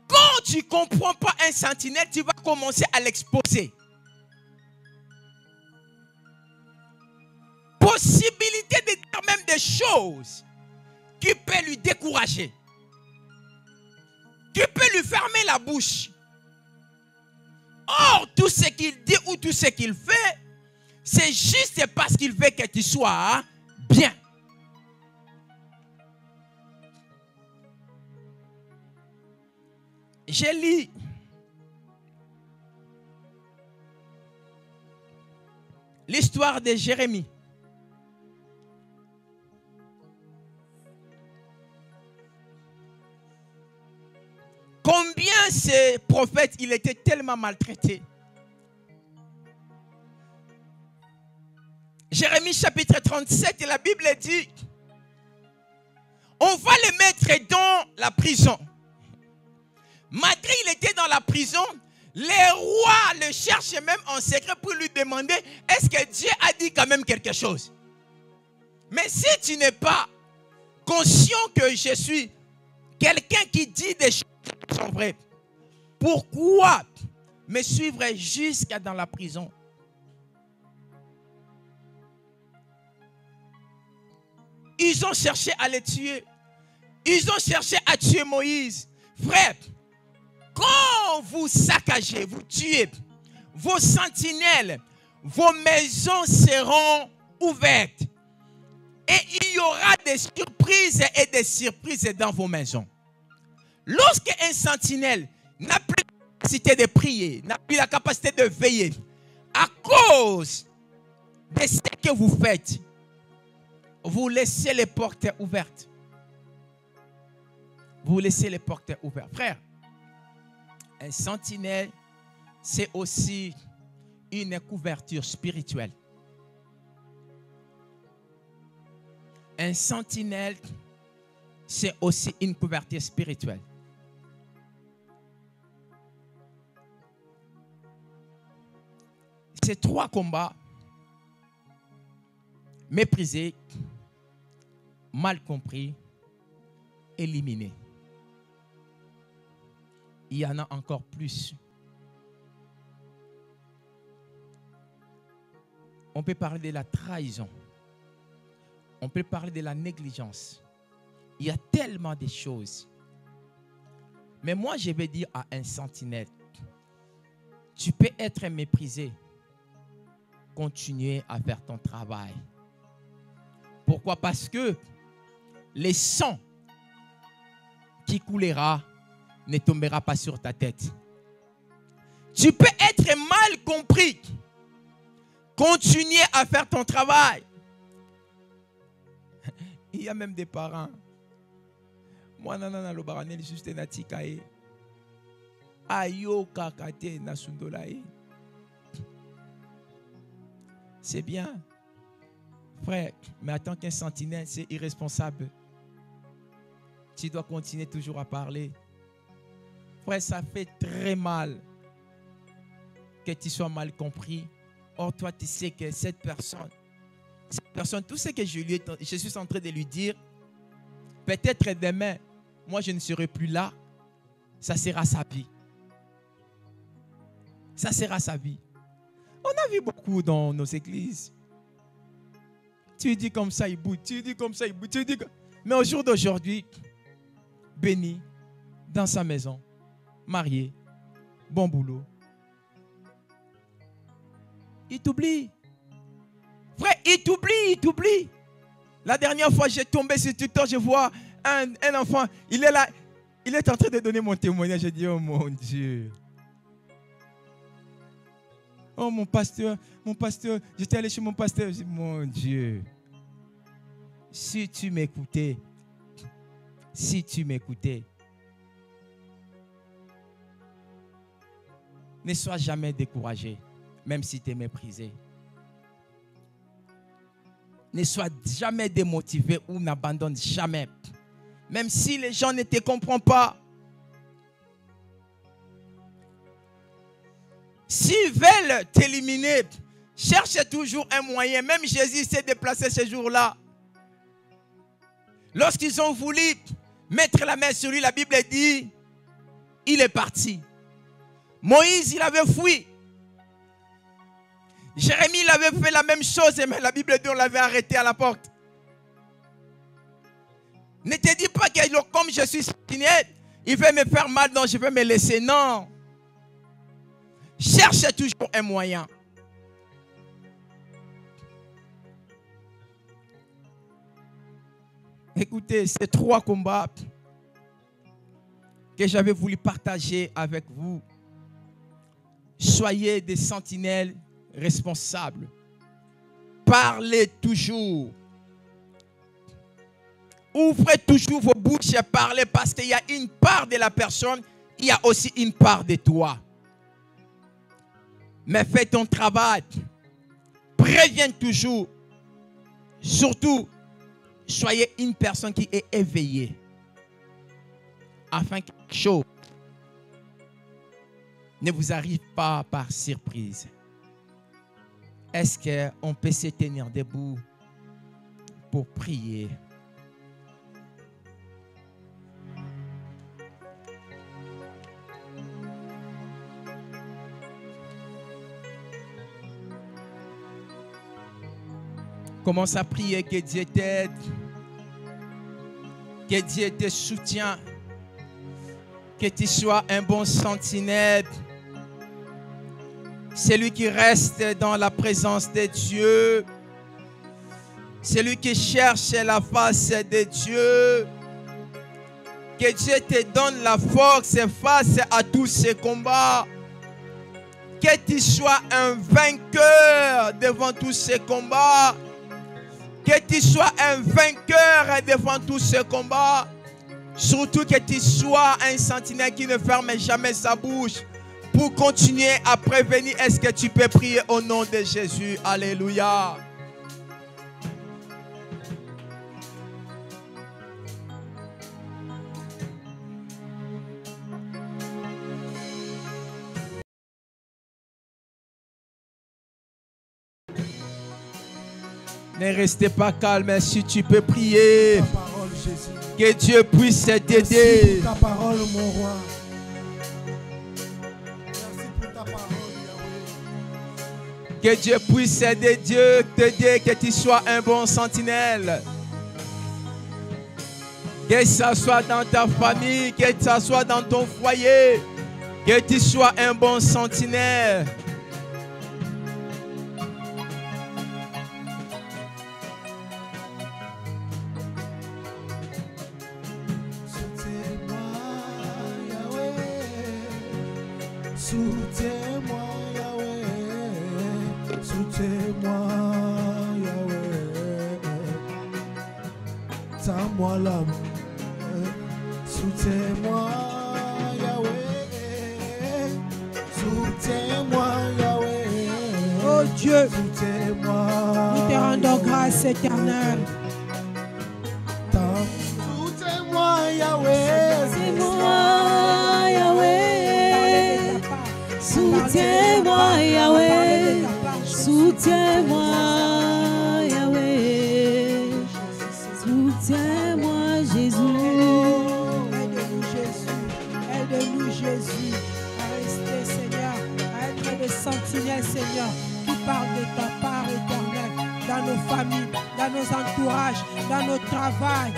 Quand tu ne comprends pas un sentinelle, tu vas commencer à l'exposer. Possibilité de dire même des choses qui peuvent lui décourager. Qui peut lui fermer la bouche. Or, tout ce qu'il dit ou tout ce qu'il fait, c'est juste parce qu'il veut que tu sois bien. J'ai lu l'histoire de Jérémie. Combien ce prophète, il était tellement maltraité. Jérémie chapitre 37, la Bible dit, on va le mettre dans la prison. Malgré qu'il était dans la prison, les rois le cherchent même en secret pour lui demander, est-ce que Dieu a dit quand même quelque chose? Mais si tu n'es pas conscient que je suis quelqu'un qui dit des choses qui sont vraies, pourquoi me suivre jusqu'à dans la prison? Ils ont cherché à le tuer. Ils ont cherché à tuer Moïse. Frère, quand vous saccagez, vous tuez, vos sentinelles, vos maisons seront ouvertes. Et il y aura des surprises et des surprises dans vos maisons. Lorsqu'un sentinelle n'a plus la capacité de prier, n'a plus la capacité de veiller, à cause de ce que vous faites, vous laissez les portes ouvertes. Vous laissez les portes ouvertes. Frère, un sentinelle, c'est aussi une couverture spirituelle. Un sentinelle, c'est aussi une couverture spirituelle. Ces trois combats, méprisés, mal compris, éliminés. Il y en a encore plus. On peut parler de la trahison. On peut parler de la négligence. Il y a tellement de choses. Mais moi, je vais dire à un sentinelle, tu peux être méprisé. Continuer à faire ton travail. Pourquoi? Parce que le sang qui coulera ne tombera pas sur ta tête. Tu peux être mal compris. Continuer à faire ton travail. Il y a même des parents. Moi, nanana lo baraneli juste na tikae. Ayo kakate na sundolae. C'est bien. Frère, mais en tant qu'un sentinelle, c'est irresponsable. Tu dois continuer toujours à parler. Frère, ça fait très mal que tu sois mal compris. Or, toi, tu sais que cette personne, tout ce que je suis en train de lui dire, peut-être demain, moi, je ne serai plus là. Ça sera sa vie. Ça sera sa vie. On a vu beaucoup dans nos églises. Tu dis comme ça, il bouge. Tu dis comme ça, il bouge. Mais au jour d'aujourd'hui, béni, dans sa maison, marié, bon boulot. Il t'oublie. Frère, il t'oublie. La dernière fois, j'ai tombé sur TikTok, je vois un enfant, il est là, il est en train de donner mon témoignage. J'ai dit, oh mon Dieu. Oh mon pasteur, j'étais allé chez mon pasteur. J'ai dit, mon Dieu. Si tu m'écoutais, ne sois jamais découragé, même si tu es méprisé. Ne sois jamais démotivé ou n'abandonne jamais. Même si les gens ne te comprennent pas. S'ils veulent t'éliminer, cherche toujours un moyen. Même Jésus s'est déplacé ce jour-là. Lorsqu'ils ont voulu mettre la main sur lui, la Bible dit, il est parti. Moïse, il avait fui. Jérémie, il avait fait la même chose, mais la Bible dit, on l'avait arrêté à la porte. Ne te dis pas que comme je suis sentinelle, il veut me faire mal, donc je vais me laisser. Non. Cherche toujours un moyen. Écoutez, ces trois combats que j'avais voulu partager avec vous. Soyez des sentinelles responsables. Parlez toujours. Ouvrez toujours vos bouches et parlez parce qu'il y a une part de la personne, il y a aussi une part de toi. Mais fais ton travail. Préviens toujours. Surtout, soyez une personne qui est éveillée. Afin que quelque chose ne vous arrive pas par surprise. Est-ce qu'on peut se tenir debout pour prier? Commence à prier que Dieu t'aide, que Dieu te soutienne, que tu sois un bon sentinelle. Celui qui reste dans la présence de Dieu, celui qui cherche la face de Dieu. Que Dieu te donne la force face à tous ces combats. Que tu sois un vainqueur devant tous ces combats. Que tu sois un vainqueur devant tous ces combats. Surtout que tu sois un sentinelle qui ne ferme jamais sa bouche pour continuer à prévenir. Est-ce que tu peux prier au nom de Jésus? Alléluia. Ne restez pas calme si tu peux prier. Que Dieu puisse t'aider. Merci pour ta parole, mon roi. Merci pour ta parole, Yahweh. Que Dieu puisse t'aider, que tu sois un bon sentinelle. Que ça soit dans ta famille, que ça soit dans ton foyer. Que tu sois un bon sentinelle. Soutiens-moi, Yahweh. Soutiens-moi, Yahweh. Tends-moi la main. Soutiens-moi, Yahweh. Soutiens-moi, Yahweh. Oh Dieu, soutiens-moi. nous te rendons grâce éternelle. Soutiens-moi, Yahweh. Soutiens-moi, Yahweh. Soutiens-moi, Yahweh. Soutiens-moi, Yahweh. Soutiens-moi, Jésus. Aide-nous, Jésus. Aide-nous, Jésus, à rester, Seigneur, à être des sentinelles, Seigneur, qui parlent de ta part éternelle dans nos familles, dans nos entourages, dans nos travails,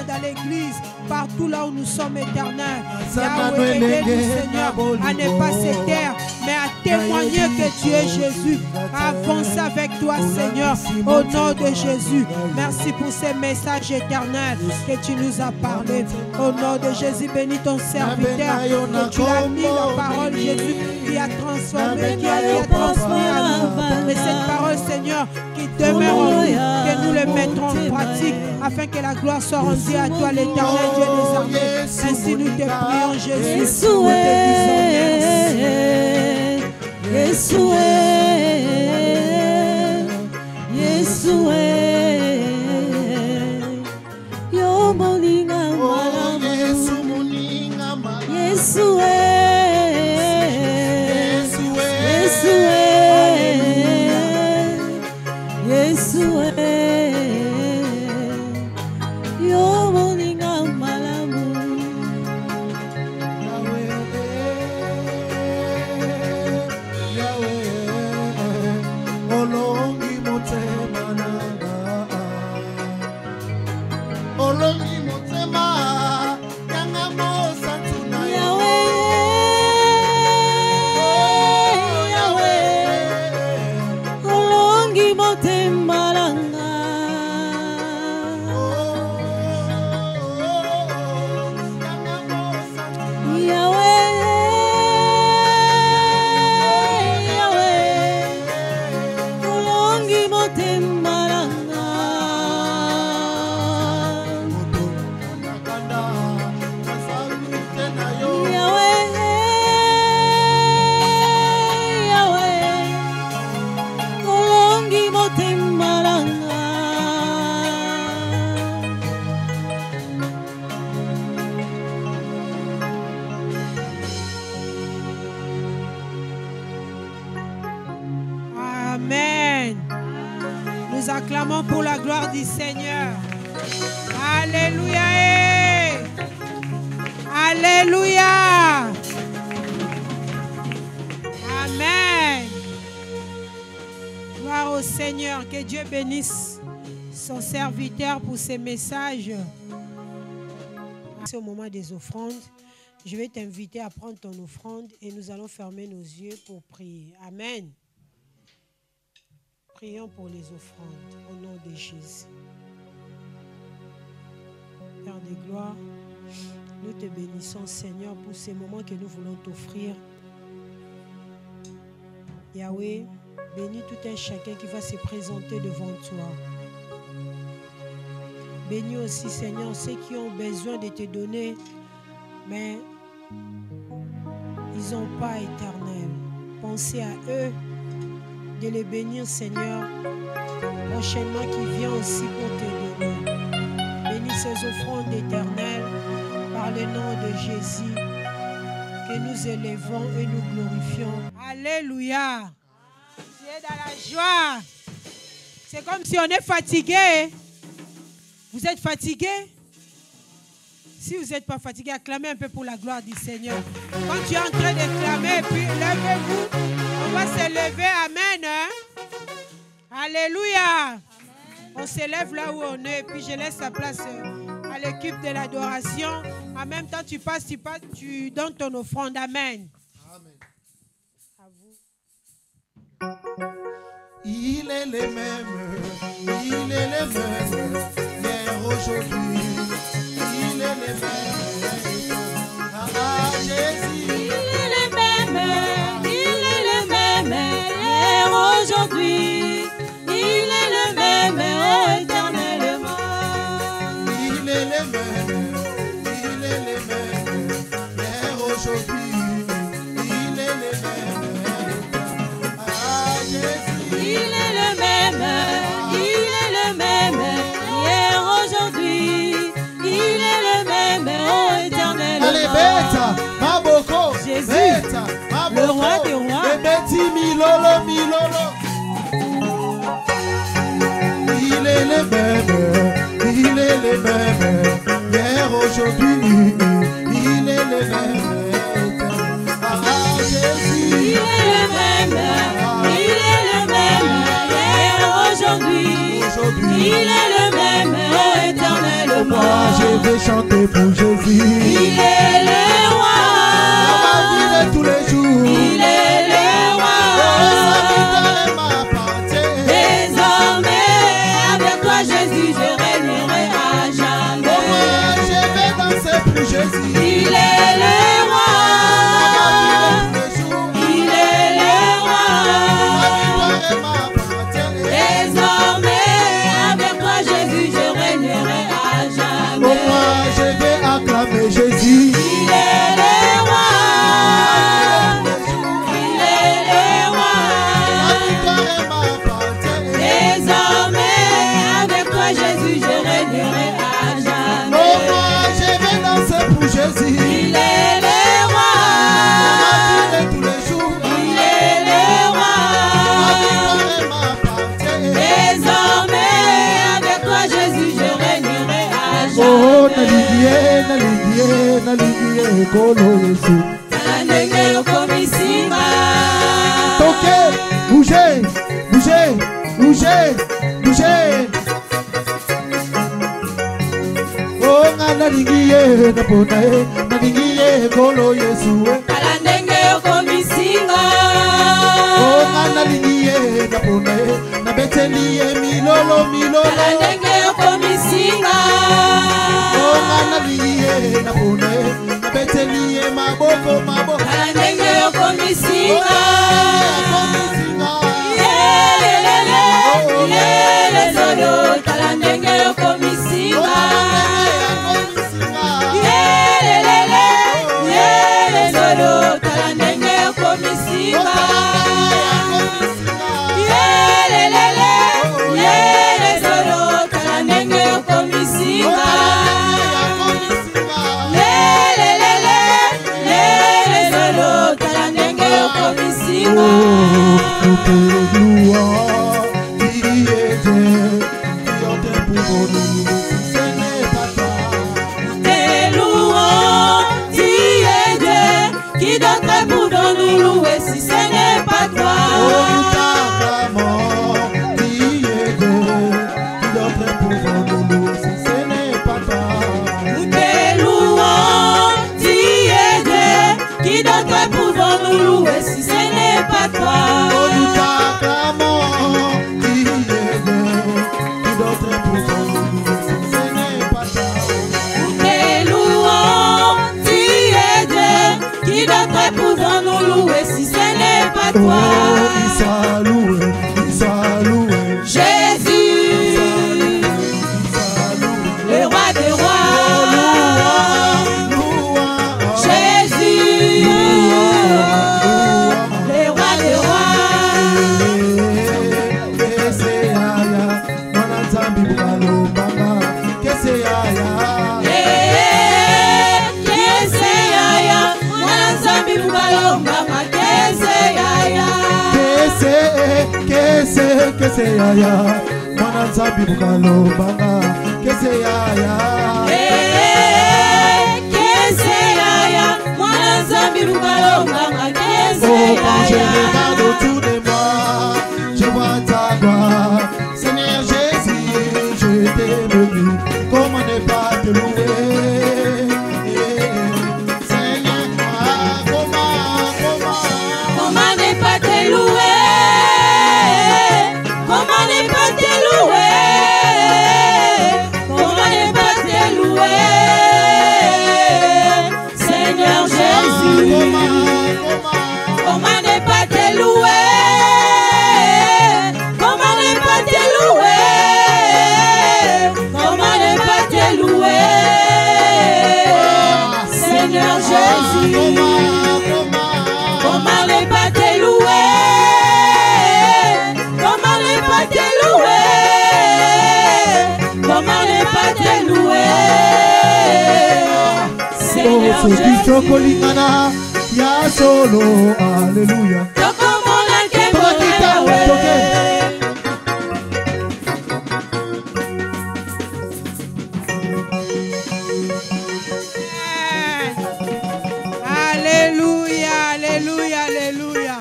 dans l'église, partout là où nous sommes éternels. Yahweh, aidez-nous, Seigneur, à ne pas se taire, mais à témoigner que tu es Jésus. Avance avec toi, Seigneur, au nom de Jésus. Merci pour ces messages éternels que tu nous as parlé. Au nom de Jésus, bénis ton serviteur, que tu as mis la parole, Jésus, qui a transformé, qui a transmis à nous. Mais cette parole, Seigneur, qui demeure en nous, que nous le mettrons en pratique, afin que la gloire soit rendue à toi, l'éternel Dieu des armées. Ainsi nous te prions, Jésus. Nous te disons merci. Yo moninga malamu. Yo moninga malamu. Amen. Nous acclamons pour la gloire du Seigneur. Alléluia. Alléluia. Amen. Gloire au Seigneur. Que Dieu bénisse son serviteur pour ses messages. C'est au moment des offrandes. Je vais t'inviter à prendre ton offrande et nous allons fermer nos yeux pour prier. Amen. Prions pour les offrandes au nom de Jésus. Père de gloire, nous te bénissons, Seigneur, pour ces moments que nous voulons t'offrir. Yahweh, bénis tout un chacun qui va se présenter devant toi. Bénis aussi, Seigneur, ceux qui ont besoin de te donner, mais ils n'ont pas éternel. Pensez à eux, de les bénir, Seigneur, prochainement qui vient aussi pour te donner. Bénis ces offrandes éternelles par le nom de Jésus, que nous élevons et nous glorifions. Alléluia. Tu es dans la joie. C'est comme si on est fatigué. Vous êtes fatigué? Si vous n'êtes pas fatigué, acclamez un peu pour la gloire du Seigneur. Quand tu es en train de clamer, puis levez-vous. On va se lever. Amen. Hein? Alléluia. Amen. On se lève là où on est. Puis je laisse la place à l'équipe de l'adoration. En même temps, tu passes, tu donnes ton offrande. Amen. Amen. À vous. Il est le même, il est le même, hier, aujourd'hui. Il est le même, ah Jésus. Il est le même, hier, aujourd'hui. Il est le même, oh, éternellement. Il est le même, hier, aujourd'hui. Il est le même, ah Jésus. Il est le même, hier, aujourd'hui. Il est le même, oh, éternellement. Allez, bêta, Maboko, Jésus, bêta, Maboko, le roi des rois. le bêti, milolo, milolo. Il est le même, hier, aujourd'hui. Il est le même, ah Jésus. Il est le même, hier, aujourd'hui. Il est le même, oh, éternellement. Moi, je vais chanter pour Jésus. Il est le roi. Dans ma vie de tous les jours. Il est le roi. Sa victoire m'appartient. Désormais, avec toi, Jésus, je régnerai à jamais. Moi, je vais danser pour Jésus. Il est le roi. Dans ma vie de tous les jours. Il est le roi. Sa victoire m'appartient. Désormais, avec toi, Jésus, je régnerai à jamais. Moi, je vais acclamer Jésus. Il est le roi. Il est le roi. Sa victoire m'appartient. Désormais, avec toi, Jésus, je régnerai à jamais. Moi, je vais danser pour Jésus. Il est le roi. Dans ma vie de tous les jours. Il est le roi. Sa victoire m'appartient. Désormais, avec toi, Jésus, je régnerai à Oh, jamais. naligie, kolo Yesu. Nalenge okomisinga. Toquez, bougez, bougez, bougez, bougez. Oh, naligie, naponae, naligie, kolo Yesu. Nalenge okomisinga. Oh, naligie, naponae, nabetelie, milolo, milolo. Nalenge okomisinga. Oh, naligie, naponae, nabetelie, maboko, maboko. Nalenge okomisinga. Yelelele, yele solo. Nalenge okomisinga. Yelelele, yele solo. Nalenge okomisinga. Yelelele, yele solo. Nalenge okomisinga. Lelelele, lele solo. Nalenge okomisinga. T'es louant, tu es Dieu. Qui d'autre pour nous louer si ce n'est pas toi? Nous t'es louant, tu es Dieu. Qui d'autre pouvons-nous louer si ce n'est pas toi? Nous t'es louant, tu es Dieu. Qui d'autre pouvons-nous louer si ce n'est pas toi? Jésus, kese yaya mwana nzambi bukalobanga kese yaya kese yaya mwana nzambi bukalobanga kese oh quand je yaya regarde autour de moi je vois ta gloire Seigneur Jésus je t'ai béni comment ne pas te louer Seigneur comment ne pas te louer comment ne pas te louer comment ne pas te louer Seigneur Jésus comment ne pas te louer comment ne pas te louer comment ne pas te louer Seigneur Jésus comment ne pas te louer comment ne pas te louer comment ne pas te louer Seigneur Jésus Chokolingana ya solo alléluia tokomona nkembo na yawe Alléluia, alléluia, alléluia.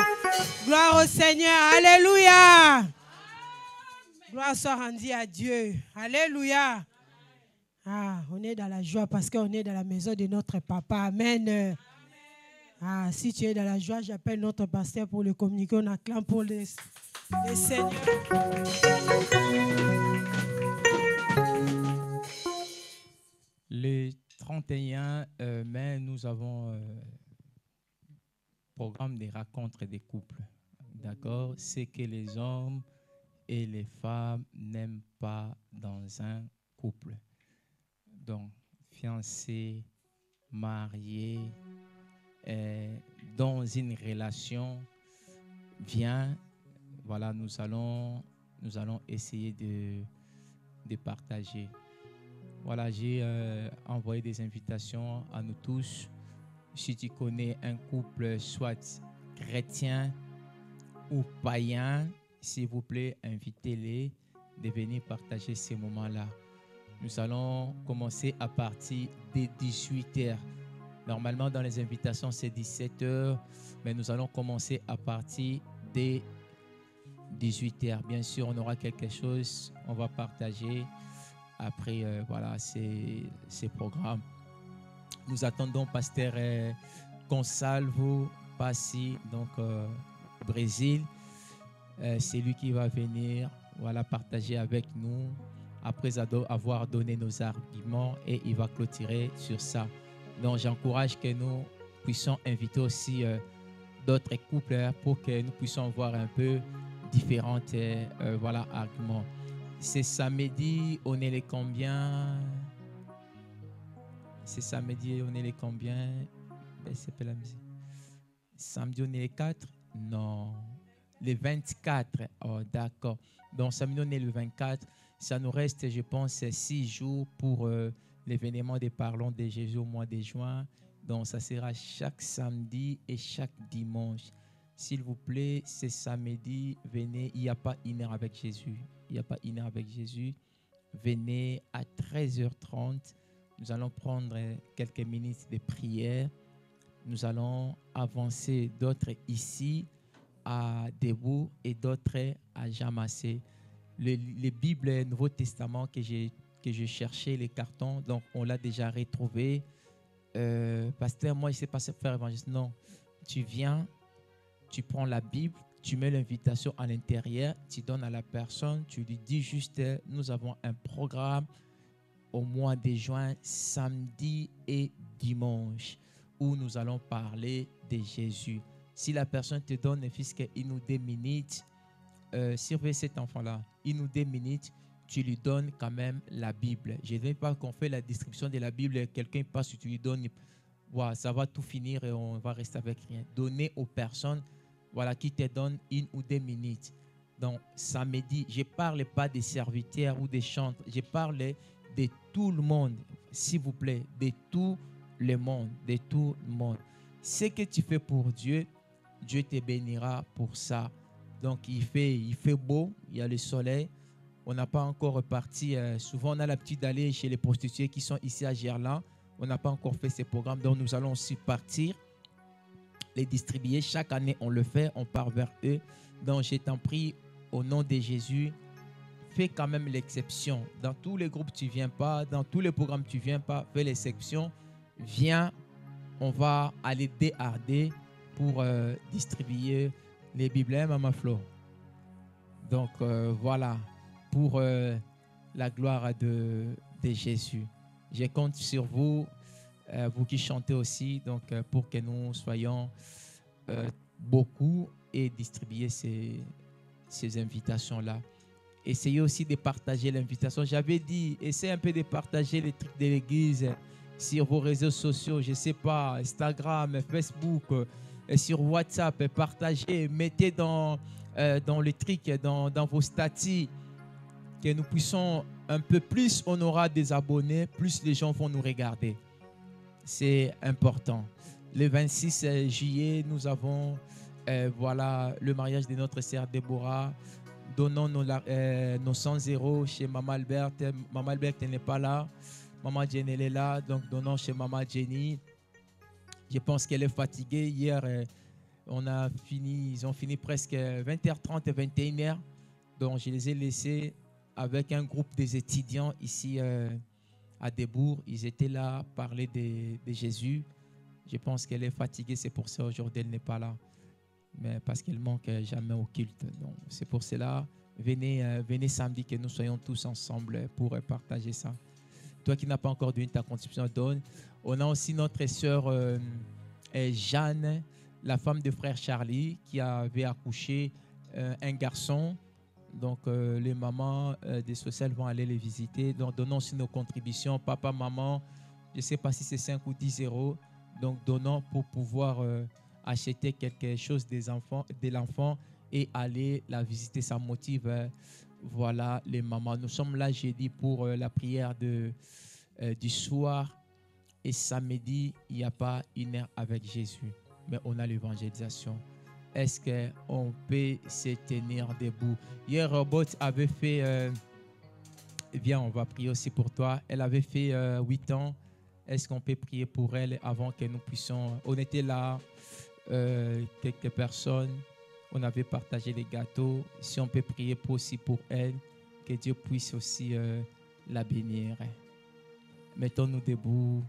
Gloire au Seigneur, alléluia. Gloire soit rendue à Dieu. Alléluia. Ah, on est dans la joie parce qu'on est dans la maison de notre papa. Amen. Ah, si tu es dans la joie, j'appelle notre pasteur pour le communiquer. On acclame pour le Seigneur. Le 31 mai, nous avons programme des rencontres des couples. D'accord? C'est que les hommes et les femmes n'aiment pas dans un couple. Donc, fiancés, mariés, dans une relation, viens, voilà, nous allons essayer de partager. Voilà, j'ai envoyé des invitations à nous tous. Si tu connais un couple, soit chrétien ou païen, s'il vous plaît, invitez-les de venir partager ces moments-là. Nous allons commencer à partir des 18h. Normalement, dans les invitations, c'est 17h, mais nous allons commencer à partir des 18h. Bien sûr, on aura quelque chose, on va partager après voilà, ces programmes. Nous attendons Pasteur Consalvo Passi, donc Brésil. C'est lui qui va venir voilà, partager avec nous après avoir donné nos arguments et il va clôturer sur ça. Donc j'encourage que nous puissions inviter aussi d'autres couples pour que nous puissions voir un peu différents voilà, arguments. C'est samedi, on est les combien? C'est samedi, on est les combien? C'est pas la musique. Samedi, on est les 4? Non. Les 24. Oh, d'accord. Donc, samedi, on est le 24. Ça nous reste, je pense, 6 jours pour l'événement des Parlons de Jésus au mois de juin. Donc, ça sera chaque samedi et chaque dimanche. S'il vous plaît, c'est samedi, venez. Il n'y a pas une heure avec Jésus. Il n'y a pas une heure avec Jésus. Venez à 13h30. Nous allons prendre quelques minutes de prière. Nous allons avancer d'autres ici à debout et d'autres à Jamassé. Les Bibles Nouveau Testament que je cherchais, les cartons, donc on l'a déjà retrouvé. Pasteur, moi je ne sais pas faire évangéliste. Non, tu viens, tu prends la Bible, tu mets l'invitation à l'intérieur, tu donnes à la personne, tu lui dis juste, nous avons un programme au mois de juin, samedi et dimanche, où nous allons parler de Jésus. Si la personne te donne, puisque une ou 2 minutes, surveille cet enfant-là, 1 ou 2 minutes, tu lui donnes quand même la Bible. Je ne veux pas qu'on fait la description de la Bible, quelqu'un passe, tu lui donnes, wow, ça va tout finir et on va rester avec rien. Donnez aux personnes voilà, qui te donnent 1 ou 2 minutes. Donc, samedi, je ne parle pas des serviteurs ou des chantres, je parle de tout le monde, s'il vous plaît, de tout le monde, de tout le monde. Ce que tu fais pour Dieu, Dieu te bénira pour ça. Donc il fait beau, il y a le soleil. On n'a pas encore reparti. Souvent, on a l'habitude d'aller chez les prostituées qui sont ici à Gerland. On n'a pas encore fait ces programmes. Donc nous allons aussi partir, les distribuer. Chaque année, on le fait. On part vers eux. Donc je t'en prie, au nom de Jésus, fais quand même l'exception. Dans tous les groupes, tu ne viens pas. Dans tous les programmes, tu ne viens pas. Fais l'exception. Viens, on va aller déharder pour distribuer les Bibles, Maman Flo. Donc voilà, pour la gloire de Jésus. Je compte sur vous, vous qui chantez aussi, donc pour que nous soyons beaucoup et distribuer ces invitations-là. Essayez aussi de partager l'invitation. J'avais dit, essayez un peu de partager les trucs de l'église sur vos réseaux sociaux, je ne sais pas, Instagram, Facebook, sur WhatsApp, partagez, mettez dans les trucs, dans vos statuts, que nous puissions un peu plus, on aura des abonnés, plus les gens vont nous regarder. C'est important. Le 26 juillet, nous avons voilà, le mariage de notre sœur Déborah. Donnons nos 100 euros chez Maman Albert. Maman Albert n'est pas là. Maman Jenny elle est là. Donc, donnons chez Maman Jenny. Je pense qu'elle est fatiguée. Hier, ils ont fini presque 20h30 et 21h. Donc, je les ai laissés avec un groupe des étudiants ici à Debourg. Ils étaient là à parler de Jésus. Je pense qu'elle est fatiguée. C'est pour ça aujourd'hui, elle n'est pas là. Mais parce qu'elle manque jamais au culte. Donc, c'est pour cela, venez samedi que nous soyons tous ensemble pour partager ça. Toi qui n'as pas encore donné ta contribution, donne. On a aussi notre sœur Jeanne, la femme de frère Charlie, qui avait accouché un garçon. Donc, les mamans des sociales vont aller les visiter. Donc, donnons aussi nos contributions. Papa, maman, je ne sais pas si c'est 5 ou 10 euros. Donc, donnons pour pouvoir acheter quelque chose de l'enfant et aller la visiter. Ça motive, voilà, les mamans. Nous sommes là jeudi pour la prière du soir. Et samedi, il n'y a pas une heure avec Jésus, mais on a l'évangélisation. Est-ce qu'on peut se tenir debout? Hier, Robot avait fait... viens, on va prier aussi pour toi. Elle avait fait 8 ans. Est-ce qu'on peut prier pour elle avant que nous puissions... On était là, quelques personnes. On avait partagé les gâteaux. Si on peut prier aussi pour elle, que Dieu puisse aussi la bénir. Mettons-nous debout.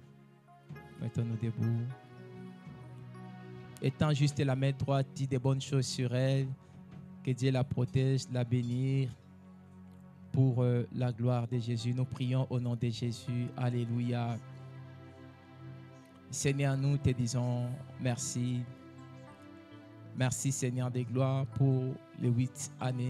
Mettons-nous debout. Étends juste la main droite, dis des bonnes choses sur elle. Que Dieu la protège, la bénir. Pour la gloire de Jésus, nous prions au nom de Jésus. Alléluia. Seigneur, nous te disons merci. Merci Seigneur des gloires pour les 8 années.